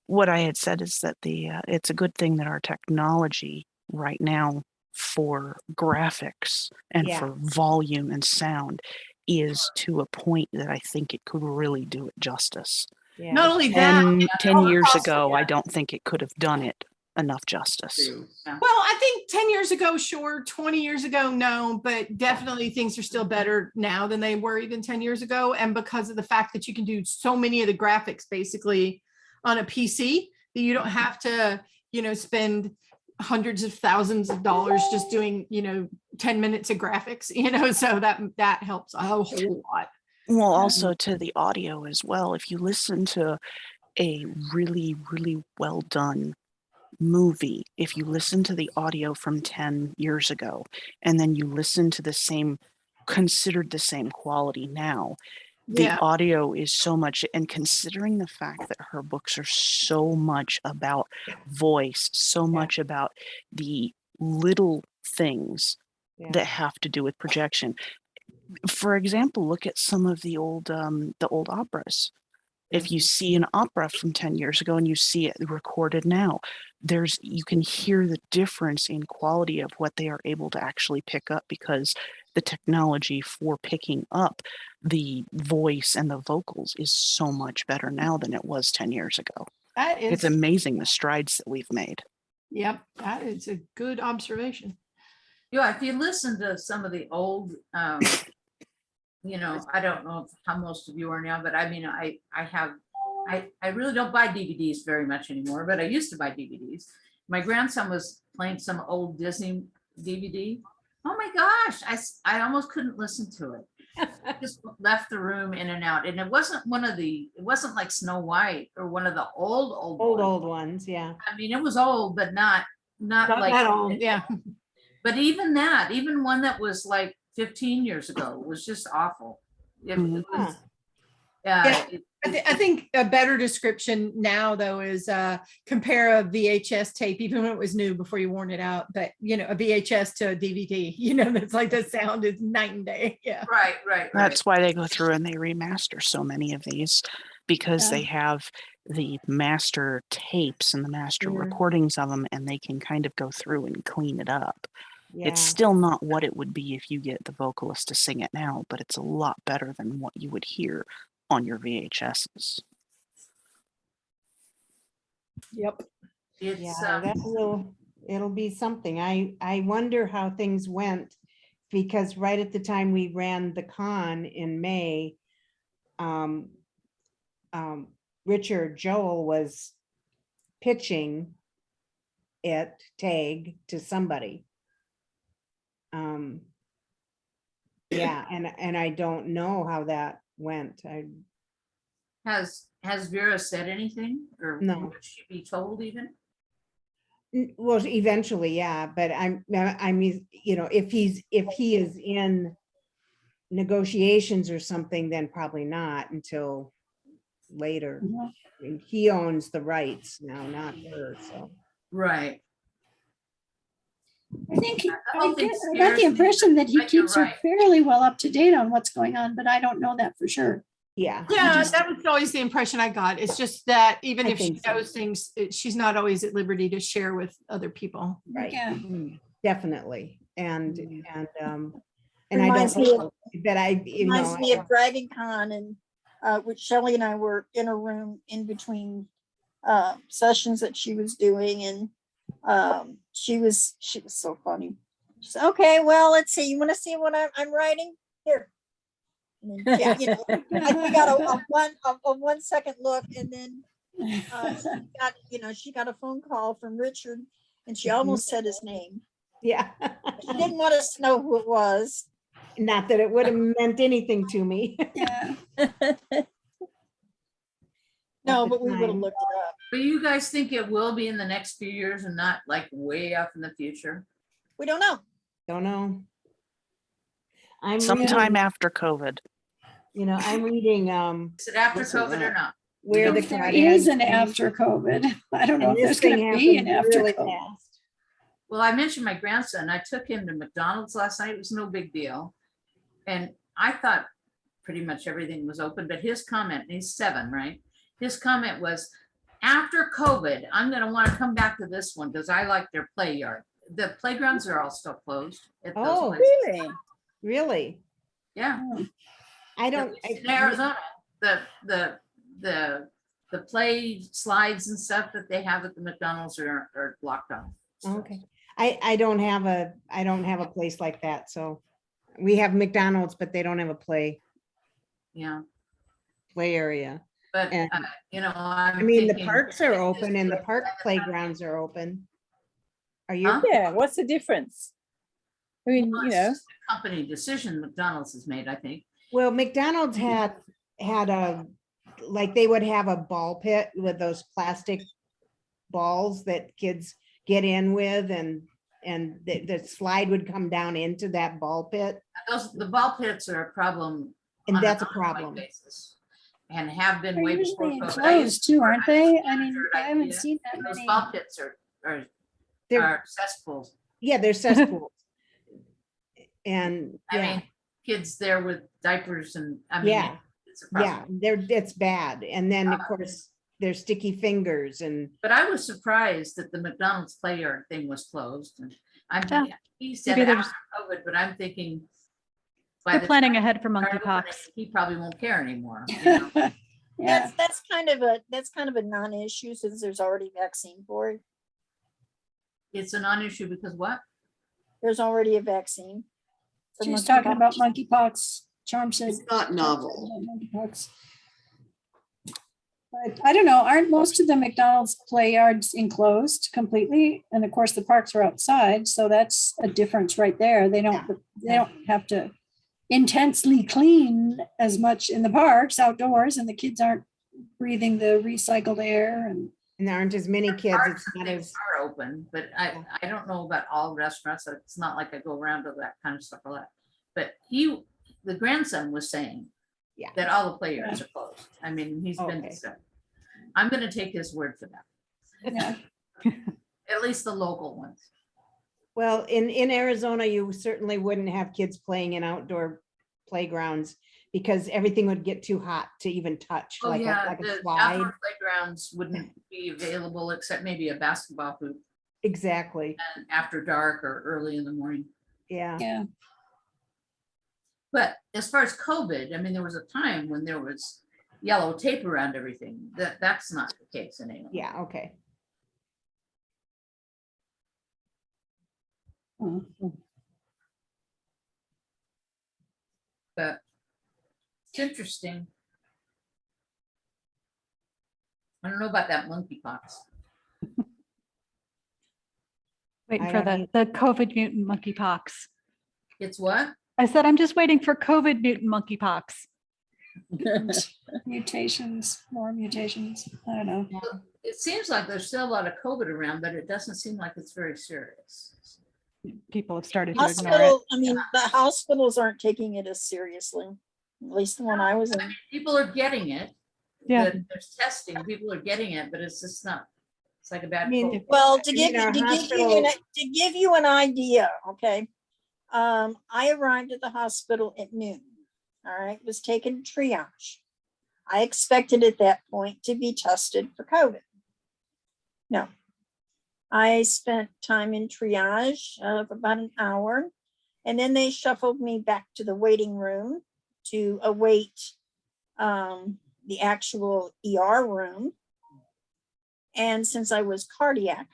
What I had said is that it's a good thing that our technology right now for graphics and Yeah. for volume and sound is to a point that I think it could really do it justice. Yeah. Not only that, 10 all years across- ago, I don't think it could have done it enough justice. Yeah. well, I think 10 years ago, sure. 20 years ago, no, but definitely things are still better now than they were even 10 years ago. And because of the fact that you can do so many of the graphics basically on a PC, that you don't have to, spend hundreds of thousands of dollars just doing, 10 minutes of graphics, so that helps a whole lot. Well, also to the audio as well. If you listen to a really, really well done movie, if you listen to the audio from 10 years ago, and then you listen to considered the same quality now, the Yeah. audio is so much, and considering the fact that her books are so much about voice, so much about the little things Yeah. that have to do with projection. For example, look at some of the old operas. If you see an opera from 10 years ago and you see it recorded now, you can hear the difference in quality of what they are able to actually pick up, because the technology for picking up the voice and the vocals is so much better now than it was 10 years ago. That It's is, amazing the strides that we've made. yep, that is a good observation. Yeah, if you listen to some of the old, you know, I don't know how most of you are now, but I mean, I really don't buy DVDs very much anymore, but I used to buy DVDs. My grandson was playing some old Disney DVD. Oh my gosh, I almost couldn't listen to it. Just left the room in and out. And it wasn't it wasn't like Snow White or one of the old ones. ones, yeah. I mean, it was old, but not Not like that old, yeah. But even one that was like 15 years ago was just awful. It Mhm. was, Yeah. it- I think a better description now though is compare a VHS tape, even when it was new before you worn it out, but you know, a VHS to a DVD, you know, that's like the sound is night and day. Yeah. right. That's why they go through and they remaster so many of these, because they have the master tapes and the master Mhm. recordings of them, and they can kind of go through and clean it up. Yeah. It's still not what it would be if you get the vocalist to sing it now, but it's a lot better than what you would hear on your VHSs. Yep. It's Yeah, it'll be something. I wonder how things went, because right at the time we ran the con in May, Richard Joel was pitching tag to somebody. Yeah, and I don't know how that went. has Vera said anything, or No. would she be told even? Well, eventually, yeah, but I mean, you know, if he is in negotiations or something, then probably not until later. Mhm. I mean, he owns the rights now, not her, so. Right. I think whole thing I got scares the me, impression that he but you're keeps her right. fairly well up to date on what's going on, but I don't know that for sure. Yeah. Yeah, that was always the impression I got. It's just that even I if she think so. knows things, she's not always at liberty to share with other people. Right. Yeah. Definitely. And I Reminds don't me of- know, but Reminds me of Dragon Con, and which Shelley and I were in a room in between sessions that she was doing, and she was so funny. She said, "Okay, well, let's see. You want to see what I'm writing here?" And then, yeah, you know, we got a 1 second look, and then she got a phone call from Richard, and she almost said his name. yeah. She didn't want us to know who it was. Not that it would have meant anything to me. Yeah. No, the but we would have time. looked it up. But you guys think it will be in the next few years and not like way off in the future? We don't know. Don't know. I'm Sometime reading, after COVID. I'm reading Is it after What's it COVID or at? not? where the If there Crawdads is an Sing, after COVID, I don't know and if this there's going thing to be an happened after really COVID. fast. Well, I mentioned my grandson. I took him to McDonald's last night. It was no big deal. And I thought pretty much everything was open, but his comment, and he's 7, right? His comment was, after COVID, I'm going to want to come back to this one because I like their play yard. The playgrounds are all still closed at those Oh, places. Really? Really? Yeah. I At don't. least in Arizona, the play slides and stuff that they have at the McDonald's are blocked off. So, Okay. I don't have a place like that. So we have McDonald's, but they don't have a play yeah, area. but And- I'm I mean, the thinking- parks are open and the park playgrounds are open. Are you? Huh? Yeah, what's the difference? I mean, Well, you it's know, just a company decision McDonald's has made, I think. Well, McDonald's had they would have a ball pit with those plastic balls that kids get in with, and the slide would come down into that ball pit. The ball pits are a problem. And on that's a ongoing problem. basis, and have been They're way before usually COVID. I used enclosed too, aren't they? I to mean, third I haven't idea. seen that Those many. ball pits They're, are cesspools. yeah, they're cesspools. And I yeah, mean, kids there with diapers and I mean, Yeah. It's a Yeah, problem. it's bad. And then of course, there's sticky fingers and But I was surprised that the McDonald's play yard thing was closed. And Yeah, he said maybe after COVID, but I'm thinking. by they're the planning time ahead for they start monkeypox. opening, He probably won't care anymore. You know? Yeah, That's kind of a non-issue since there's already vaccine for it. It's a non-issue because what? There's already a vaccine. for she's talking about monkeypox. monkeypox. Charm said. It's not Charm said novel. about monkeypox. But I don't know, aren't most of the McDonald's play yards enclosed completely? And of course, the parks are outside, so that's a difference right there. They don't have to intensely clean as much in the parks outdoors, and the kids aren't breathing the recycled air and. there aren't as many kids. Parks It's and not things as, are open, but I don't know about all restaurants. So it's not like I go around to that kind of stuff a lot. But the grandson was saying yeah. that all the play yards are closed. I mean, he's been Okay. to stuff. I'm gonna take his word for that. Yeah. At least the local ones. Well, in Arizona, you certainly wouldn't have kids playing in outdoor playgrounds because everything would get too hot to even touch, Oh, like yeah, a the slide. outdoor playgrounds wouldn't be available except maybe a basketball hoop Exactly. and after dark or early in the morning. Yeah. Yeah, But as far as COVID, I mean, there was a time when there was yellow tape around everything. That's not the case anymore. Yeah. Okay. But it's interesting. I don't know about that monkeypox. Waiting I for don't the COVID mutant monkeypox. It's what? I said, I'm just waiting for COVID mutant monkeypox. mutations, more mutations. I don't know. It seems like there's still a lot of COVID around, but it doesn't seem like it's very serious. People have started to ignore it. Hospital, I mean, the hospitals aren't taking it as seriously, at least the one I was in. People are getting it. Yeah. There's testing, people are getting it, but it's just not, it's like a bad I mean, cold. Well, I mean, our to give you an idea, okay. I arrived at the hospital at noon. All right, was taken triage. I expected at that point to be tested for COVID. No. I spent time in triage of about an hour, and then they shuffled me back to the waiting room to await the actual ER room. And since I was cardiac,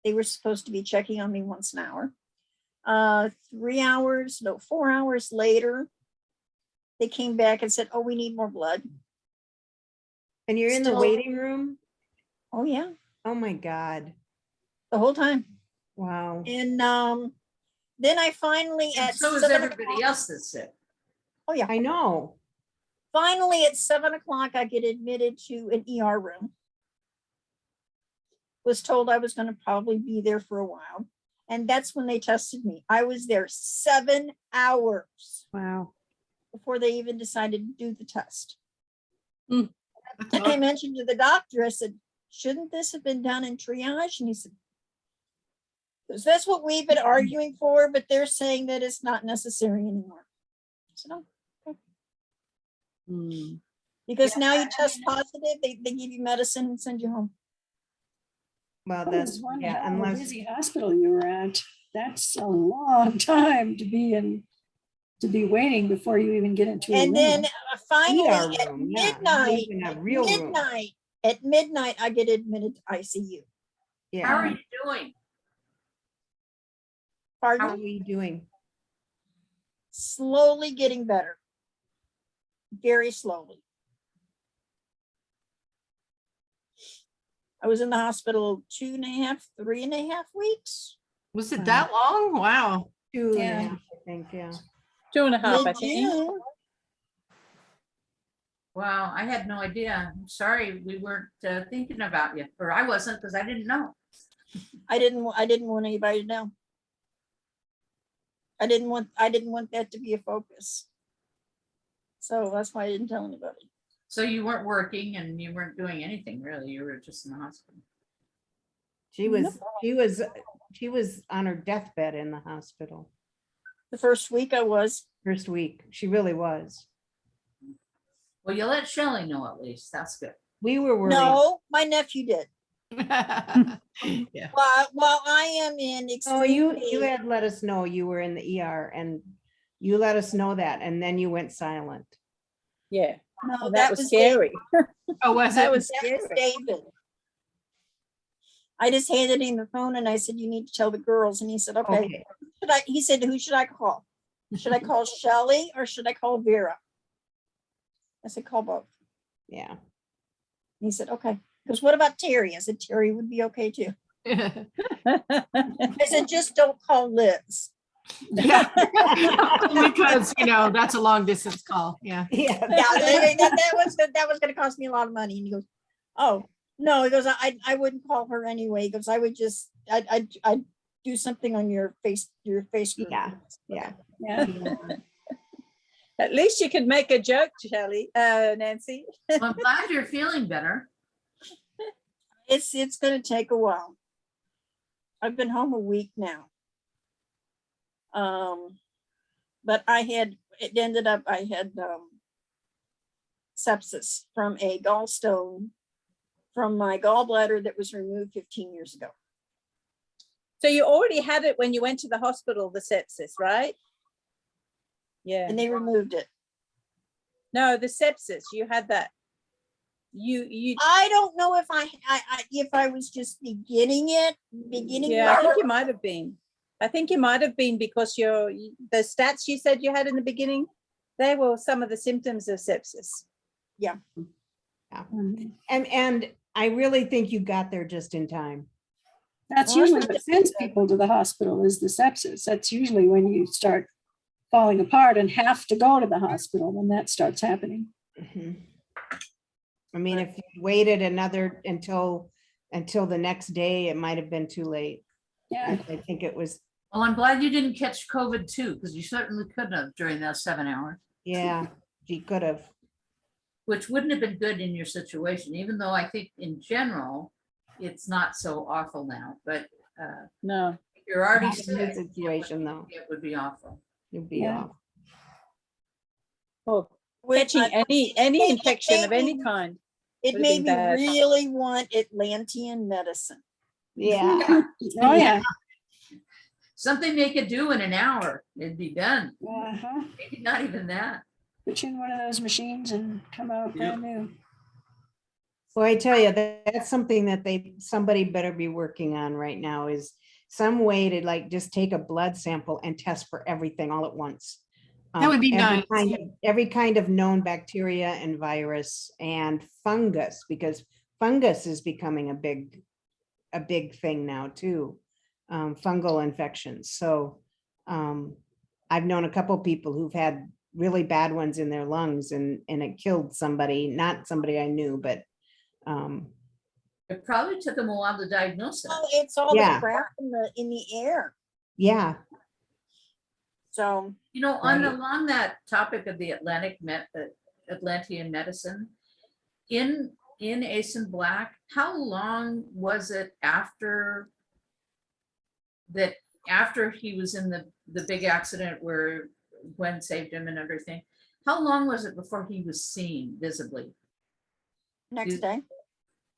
they were supposed to be checking on me once an hour. 4 hours later, they came back and said, "Oh, we need more blood." and you're in the Still- waiting room. Oh yeah, Oh my God. the whole time. Wow. And then I finally And at so is 7 everybody o'clock- else that's sick. Oh yeah. I know. Finally at 7 o'clock, I get admitted to an ER room. Was told I was going to probably be there for a while. And that's when they tested me. I was there 7 hours Wow. before they even decided to do the test. That's I mentioned to the doctor, I said, shouldn't this have been done in triage? And he said, because that's what we've been arguing for, but they're saying that it's not necessary anymore. So, Hmm. because now you test positive, they give you medicine and send you home. Well, I that's, was wondering yeah, how unless, busy hospital you were at. That's a long time to be in, to be waiting before you even get into a And then room. finally ER at room, yeah, not midnight, even a real room. at midnight, I get admitted to ICU. How are Yeah. you doing? How Pardon? are we doing? Slowly getting better. Very slowly. I was in the hospital 3.5 weeks. Was it that long? Wow. 2.5, Yeah. I think, yeah. 2.5, I think. Mid-June. Wow, I had no idea. I'm sorry, we weren't thinking about you, or I wasn't, because I didn't know. I didn't want anybody to know. I didn't want that to be a focus. So that's why I didn't tell anybody. So you weren't working and you weren't doing anything really. You were just in the hospital. She was on her deathbed in the hospital. The first week I was. First week. She really was. Well, you let Shelley know at least. That's good. We were worried. No, my nephew did. Yeah. While I am in Oh, extreme you pain, had let us know you were in the ER and you let us know that and then you went silent. Yeah, no, and that was David. scary. Oh, was That it? was That scary. was David. I just handed him the phone and I said, you need to tell the girls. And he said, okay. Okay. He said, who should I call? Should I call Shelley or should I call Vera? I said, call both. Yeah. He said, okay. He goes, what about Terry? I said, Terry would be okay too. Yeah. I said, just don't call Liz. Because, that's a long distance call. Yeah. Yeah. Yeah, that was going to cost me a lot of money. And he goes, oh, no. He goes, I wouldn't call her anyway. He goes, I would just, I'd do something on your face. Yeah. Yeah. Yeah. At least you could make a joke, Shelley, Nancy. Well, I'm glad you're feeling better. It's going to take a while. I've been home a week now. But I had sepsis from a gallstone from my gallbladder that was removed 15 years ago. So you already had it when you went to the hospital, the sepsis, right? Yeah. And they removed it. No, the sepsis, you had that. You I don't know if I was just beginning. yeah, I with think it. you might have been. I think you might have been because the stats you said you had in the beginning, they were some of the symptoms of sepsis. Yeah. Mhm. And I really think you got there just in time. That's Well, usually that's what sends people to the hospital is the sepsis. That's usually when you start falling apart and have to go to the hospital when that starts happening. Mhm. I mean, if you waited until the next day, it might have been too late. Yeah. I think it was, Well, I'm glad you didn't catch COVID too, because you certainly couldn't have during those 7 hours, yeah, she could have. which wouldn't have been good in your situation, even though I think in general, it's not so awful now, but No. if you're already Not in this sick, situation though. it would be awful. It'd be Yeah. off. Oh, Which catching I- any it infection of made any me- kind. It would've made been me bad. really want Atlantean medicine. Yeah. Oh, yeah. Something they could do in an hour, it'd be done. Uh-huh. Maybe not even that. Put you in one of those machines and come out brand new. Well, I tell you, that's something that somebody better be working on right now is some way to like just take a blood sample and test for everything all at once. That would be Every nice. every kind of known bacteria and virus and fungus, because fungus is becoming a big thing now too. Fungal infections. So I've known a couple people who've had really bad ones in their lungs and it killed somebody, not somebody I knew, but It probably took them a while to diagnose Oh, that. it's all Yeah. the crap in the air. yeah. So Along that topic of the Atlantean medicine, in Ace and Black, how long was it after he was in the big accident where Gwen saved him and everything? How long was it before he was seen visibly? next You- day,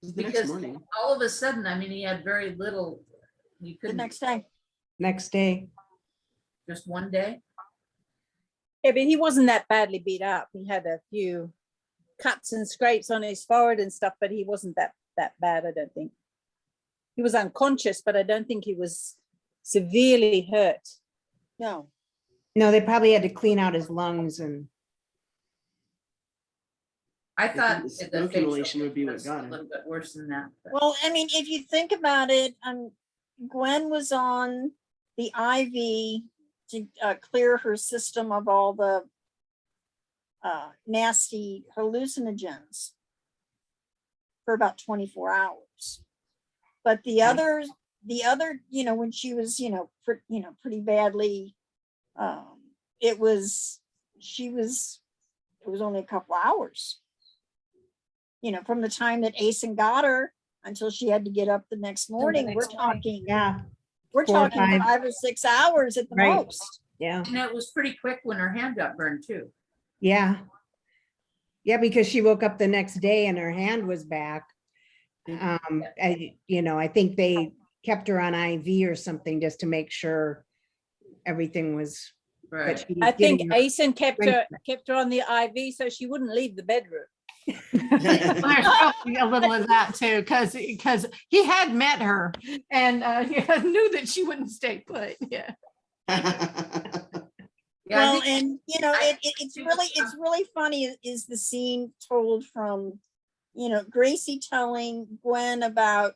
The next Because morning. all of a sudden, I mean, he had very little, you the couldn't, next day. Next day. just one day. Yeah, but he wasn't that badly beat up. He had a few cuts and scrapes on his forehead and stuff, but he wasn't that bad, I don't think. He was unconscious, but I don't think he was severely hurt. No, No, they probably had to clean out his lungs and I think thought the the smoke facial inhalation would be what was got a him. little bit worse than that. but- well, I mean, if you think about it, Gwen was on the IV to clear her system of all the nasty hallucinogens for about 24 hours. But the other, when she was, pretty badly, it was only a couple hours. From the time that Asen got her until she had to get up the next morning, we're next morning. talking, yeah, we're 4 or talking 5. 5 or 6 hours at the Right. most. yeah, And it was pretty quick when her hand got burned too. yeah. Yeah, because she woke up the next day and her hand was back. I think they kept her on IV or something just to make sure everything was. Right. That she I was think getting her Asen kept her strength. on the IV so she wouldn't leave the bedroom. There's probably a little of that too, because he had met her and knew that she wouldn't stay put. Yeah. Yeah, I Well, think- and it's really funny is the scene told from, Gracie telling Gwen about,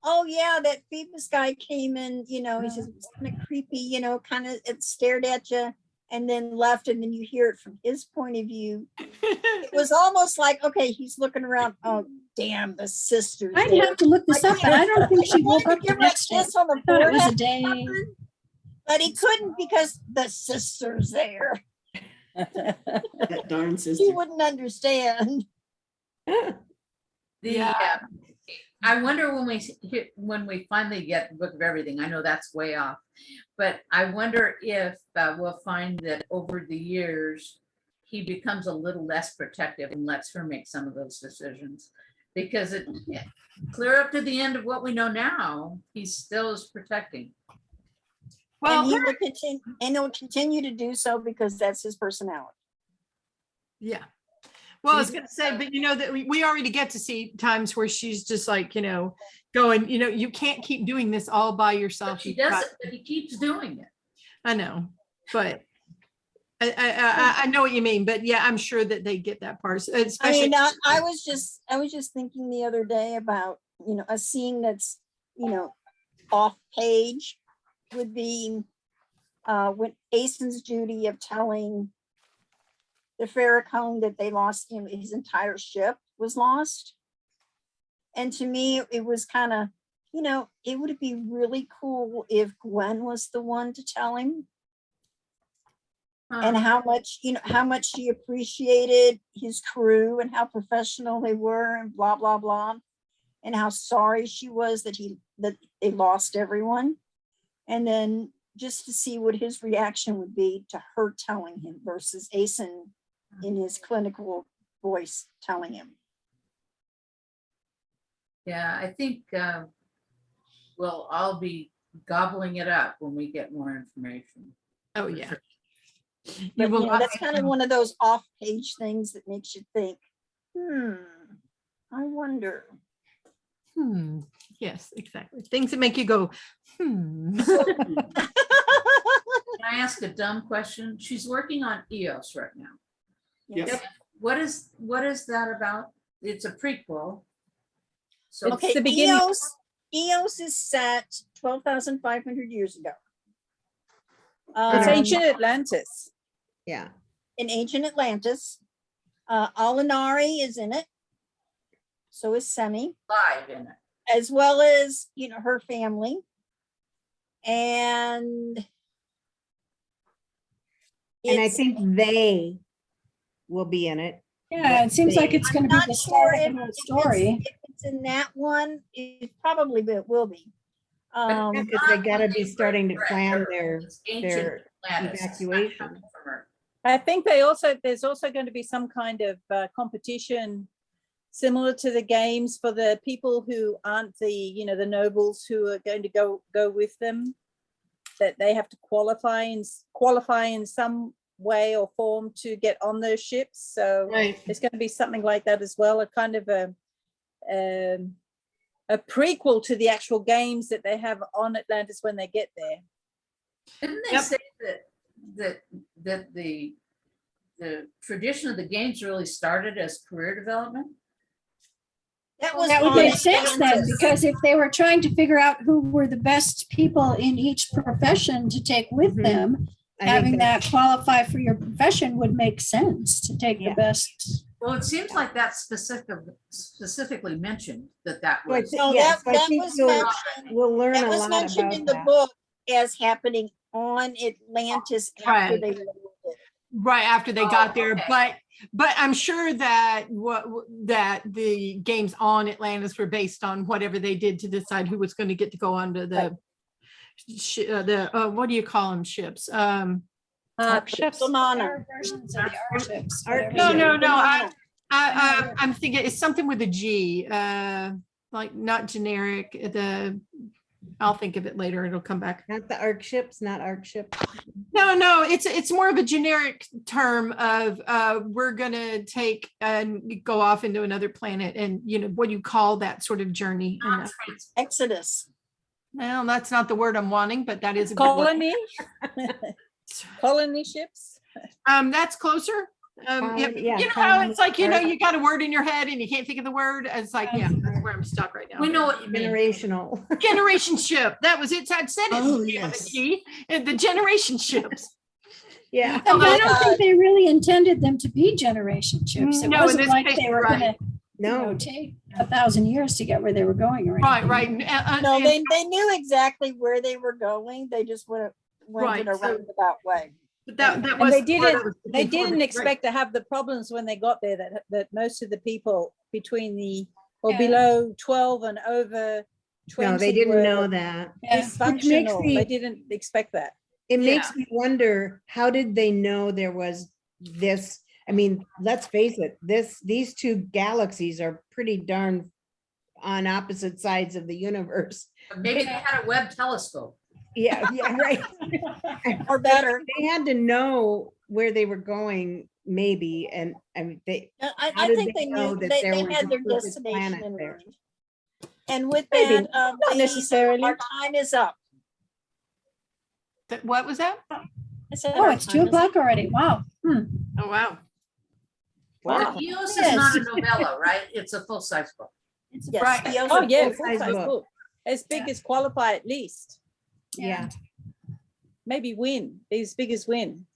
oh yeah, that Phoebus guy came in, he's just kind of creepy, kind of it stared at you and then left, and then you hear it from his point of view. It was almost like, okay, he's looking around. Oh, damn, the sisters. I'd there. have to look this up, but I don't think she woke up the Give her a next day. kiss on the I thought it was a forehead, day. but he couldn't because the sisters there. That darn He sister. wouldn't understand. I wonder when we finally get the book of everything, I know that's way off, but I wonder if we'll find that over the years, he becomes a little less protective and lets her make some of those decisions. Because clear up to the end of what we know now, he still is protecting. Well, And he'll continue to do so because that's his personality. yeah. Well, I was going to say, but that we already get to see times where she's just like, going, you can't keep doing this all by yourself. But she You've does got- it, but he keeps doing it. I know, but I know what you mean, but yeah, I'm sure that they get that part, especially. I was just thinking the other day about, a scene that's, off page would be when Aeson's duty of telling the Farrakhan that they lost him, his entire ship was lost. And to me, it was kind of, it would be really cool if Gwen was the one to tell him. And how much she appreciated his crew and how professional they were and blah, blah, blah. And how sorry she was that they lost everyone. And then just to see what his reaction would be to her telling him versus Aeson in his clinical voice telling him. Yeah, I think we'll all be gobbling it up when we get more information. Oh yeah. But, will not that's be- kind of one of those off-page things that makes you think, I wonder. Yes, exactly. Things that make you go, Can I ask a dumb question? She's working on Eos right now. Yes. What is that about? It's a prequel. So It's Okay, the beginning. Eos is set 12,500 years ago. It's ancient Atlantis. Yeah. In ancient Atlantis. Alinari is in it. So is Semi, live in it. as well as, her family. And I it's- think they will be in it. Yeah, it seems like it's going to be not the sure start of the whole story. if it's in that one, it probably will be. Because they gotta be starting to plan their It's ancient Atlantis. It's not evacuation. coming from her. I think there's also going to be some kind of competition similar to the games for the people who aren't the nobles who are going to go with them, that they have to qualify in some way or form to get on those ships. So right. there's going to be something like that as well, a kind of a prequel to the actual games that they have on Atlantis when they get there. Didn't they Yep. say that the tradition of the games really started as career development? That was That would on make sense then, Atlantis. because if they were trying to figure out who were the best people in each profession to take with Mhm. them, I think having that- that qualify for your profession would make sense to take the Yeah. best. Well, it seems like that's specifically mentioned that Well, was. No, yes, that I think was we'll- mentioned. We'll learn That a was lot mentioned about in the that. book as happening on Atlantis after Right. they landed. Right after they got there, okay. but I'm sure that that the games on Atlantis were based on whatever they did to decide who was going to get to go onto the what do you call them, ships? Ships. Samana. Versions of the Arships, Art- whatever. No. Samana. I'm thinking it's something with a G, like not generic. I'll think of it later. It'll come back. Not the arc ships, not arc ships. No, it's more of a generic term of we're gonna take and go off into another planet, and what do you call that sort of journey? And, Exodus. well, that's not the word I'm wanting, but that is a good word. Colony, colony ships. That's closer. Yeah, You know how it's like, you got a word in your head and you can't think of the word. It's like, yeah, that's where I'm stuck right now. We know what you mean. Generational. Generation ship. That was it. I'd said it. Oh, with yes. the G, and the generation ships. Yeah. And I don't think they really intended them to be generation ships. It No, in wasn't this like case, they were right. gonna, No. take 1,000 years to get where they were going or Right, anything. right. No, they knew exactly where they were going. They just went Right, in a so- roundabout way. But that And was they the word I was They looking for, didn't right. expect to have the problems when they got there that most of the people between Yeah. below 12 and over 20 No, they didn't were know that. Yeah. dysfunctional. me- They didn't expect that. It makes me wonder, how did they know there was this? I mean, let's face it, these two galaxies are pretty darn on opposite sides of the universe. Maybe they had a Webb telescope. Yeah, right. Or better. They had to know where they were going, maybe, and I mean, how I did think they they know knew that they there was had a their perfect destination planet in there? mind. And with Maybe. that, Not ladies, necessarily. our time is up. What was that? I said Oh, our it's time is up. 2:00 already. Wow. Oh, wow. Wow. Eos Yes. is not a novella, right? It's a full-size book. Yes, Right. Eos Oh, is yeah, full-size full-size book. book. As big as Qualify at least. Yeah. Maybe Win, as big as Win.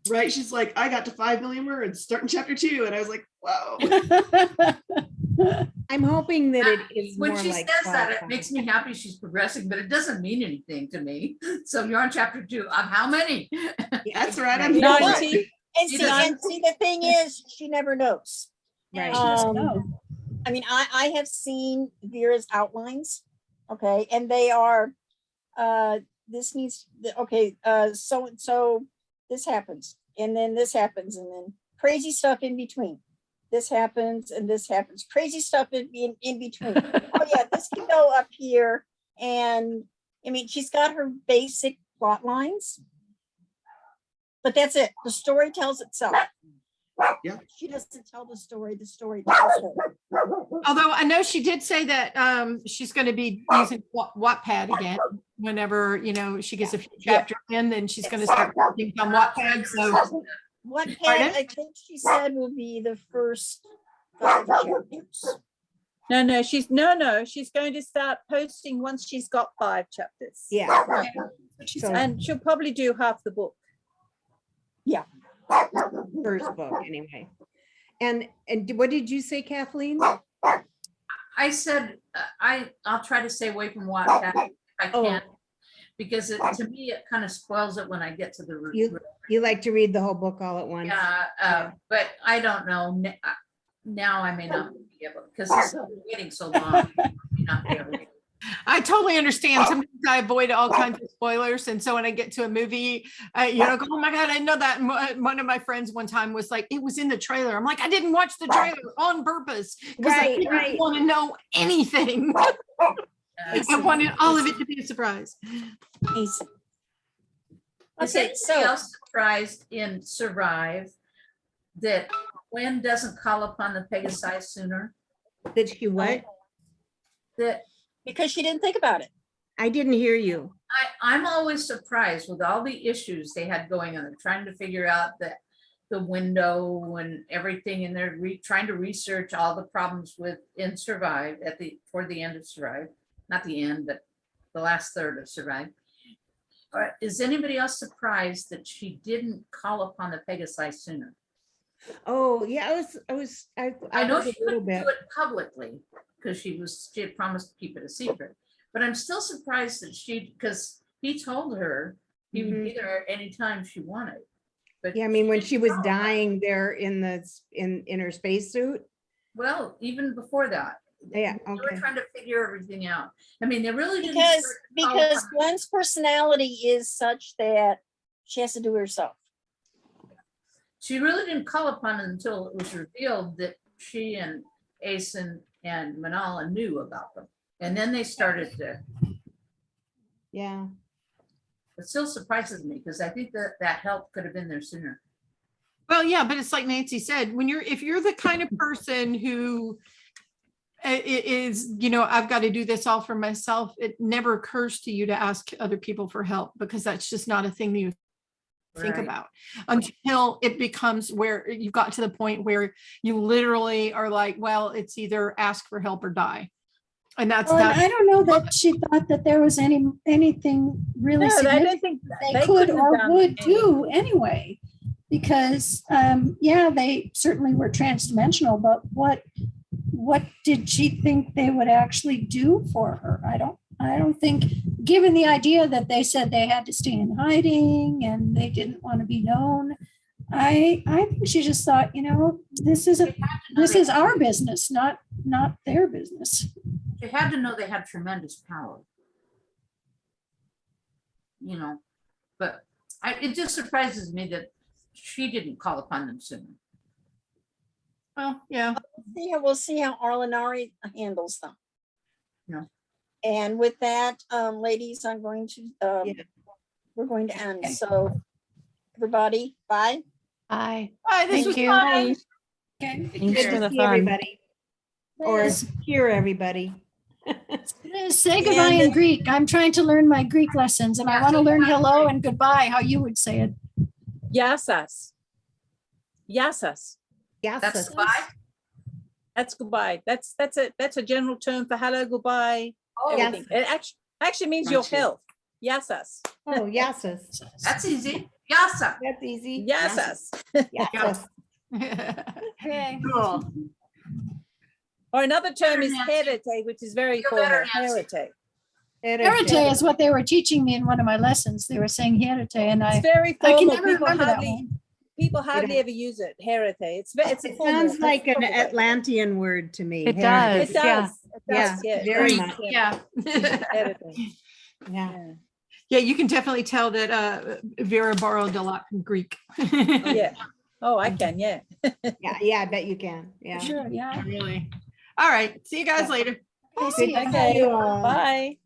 Right? She's like, I got to 5 million words, starting chapter 2. And I was like, whoa. I'm hoping that it is When more she like says that, it qualified. makes me happy she's progressing, but it doesn't mean anything to me. So you're on chapter 2 of how many? That's right. I'm Right. here for it. 90. And She see, doesn't- the thing is, she never knows. Right. I mean, I have seen Vera's outlines, okay, and they are, this needs, okay, so and so, this happens, and then this happens, and then crazy stuff in between. This happens and this happens, crazy stuff in between. Oh yeah, this can go up here, and I mean, she's got her basic plot lines, but that's it. The story tells itself. Yeah. She doesn't tell the story tells her. Although I know she did say that she's going to be using Wattpad again whenever, she gets a few chapters in, then she's going to start working on Wattpad. So What Pardon? I think she said will be the first 5 chapters. No, she's going to start posting once she's got 5 chapters. Yeah. She So said. And she'll probably do half the book. first book anyway. And what did you say, Kathleen? I said, I'll try to stay away from Wattpad if I Oh. can. Because to me, it kind of spoils it when I get to the root. You like to read the whole book all at once? Yeah, but I don't know. Now I may not be able, because it's waiting so long. I may not be able to. I totally understand. Sometimes I avoid all kinds of spoilers. And so when I get to a movie, go, oh my God, I know that. And one of my friends one time was like, it was in the trailer. I'm like, I didn't watch the trailer on purpose because I didn't want to know anything. I wanted all of it to be a surprise. Is Okay, anybody so else surprised in Survive that Gwen doesn't call upon the Pegasi sooner? Did she what? That because she didn't think about it. I didn't hear you. I'm always surprised with all the issues they had going on, trying to figure out the window and everything, and they're trying to research all the problems in Survive toward the end of Survive, not the end, but the last third of Survive. Is anybody else surprised that she didn't call upon the Pegasi sooner? Oh, yeah, I know was she a little couldn't bit. do it publicly because she had promised to keep it a secret. But I'm still surprised that because he told her he would be there anytime she wanted. But Yeah, I mean, when she was didn't. dying there in her spacesuit. Well, even before that. Yeah, They were okay. trying to figure everything out. I mean, they really didn't. Because Gwen's personality is such that she has to do it herself. She really didn't call upon it until it was revealed that she and Ace and Manala knew about them. And then they started to, Yeah. it still surprises me because I think that help could have been there sooner. Well, yeah, but it's like Nancy said, if you're the kind of person who is, I've got to do this all for myself, it never occurs to you to ask other people for help because that's just not a thing you think Right. about until it becomes where you got to the point where you literally are like, well, it's either ask for help or die. And that's Well, and that. I don't know that she thought that there was anything really No, I significant don't think they could couldn't have or done would do anything. anyway. Because, yeah, they certainly were transdimensional, but what did she think they would actually do for her? I don't think, given the idea that they said they had to stay in hiding and they didn't want to be known, I think she just thought, this is our business, not their business. They had to know they had tremendous power. But it just surprises me that she didn't call upon them sooner. Well, yeah. We'll see how Arlenari handles them. Yeah. And with that, ladies, I'm going to, Yeah. we're going to end. So everybody, bye. Bye. All right, this Thank was you. fun. Okay. Good Thanks for to the see fun. everybody. Or hear everybody. Liz, say goodbye in Greek. I'm trying to learn my Greek lessons and I want to learn hello and goodbye, how you would say it. Yasas. Yasas. That's Yes. bye. That's goodbye. That's a general term for hello, goodbye, Oh, everything. It actually means your Gotcha. health. Yasas. Oh, yeses. that's easy. Yasa. That's easy. Yasas. Yeses. Okay. Cool. Or another term is Nancy. herete, which is very Feel better, formal. Nancy. Herete. Herete is what they were teaching me in one of my lessons. They were saying herete and It's I very can formal. never remember that one. People hardly don't- ever use it. Herete. It's a It formal. sounds like an proper way. Atlantean word to me. It heritage. It does. Yeah. does. It Yeah, does. Yeah. very Yes. much. Yeah. Herete. Yeah. Yeah. Yeah, you can definitely tell that Vera borrowed a lot from Greek. Yeah. Oh, I can. Yeah. Yeah, I bet you can. Yeah. Sure, yeah. Really. All right. See you guys later. Okay, Good see to ya. see you all. Bye.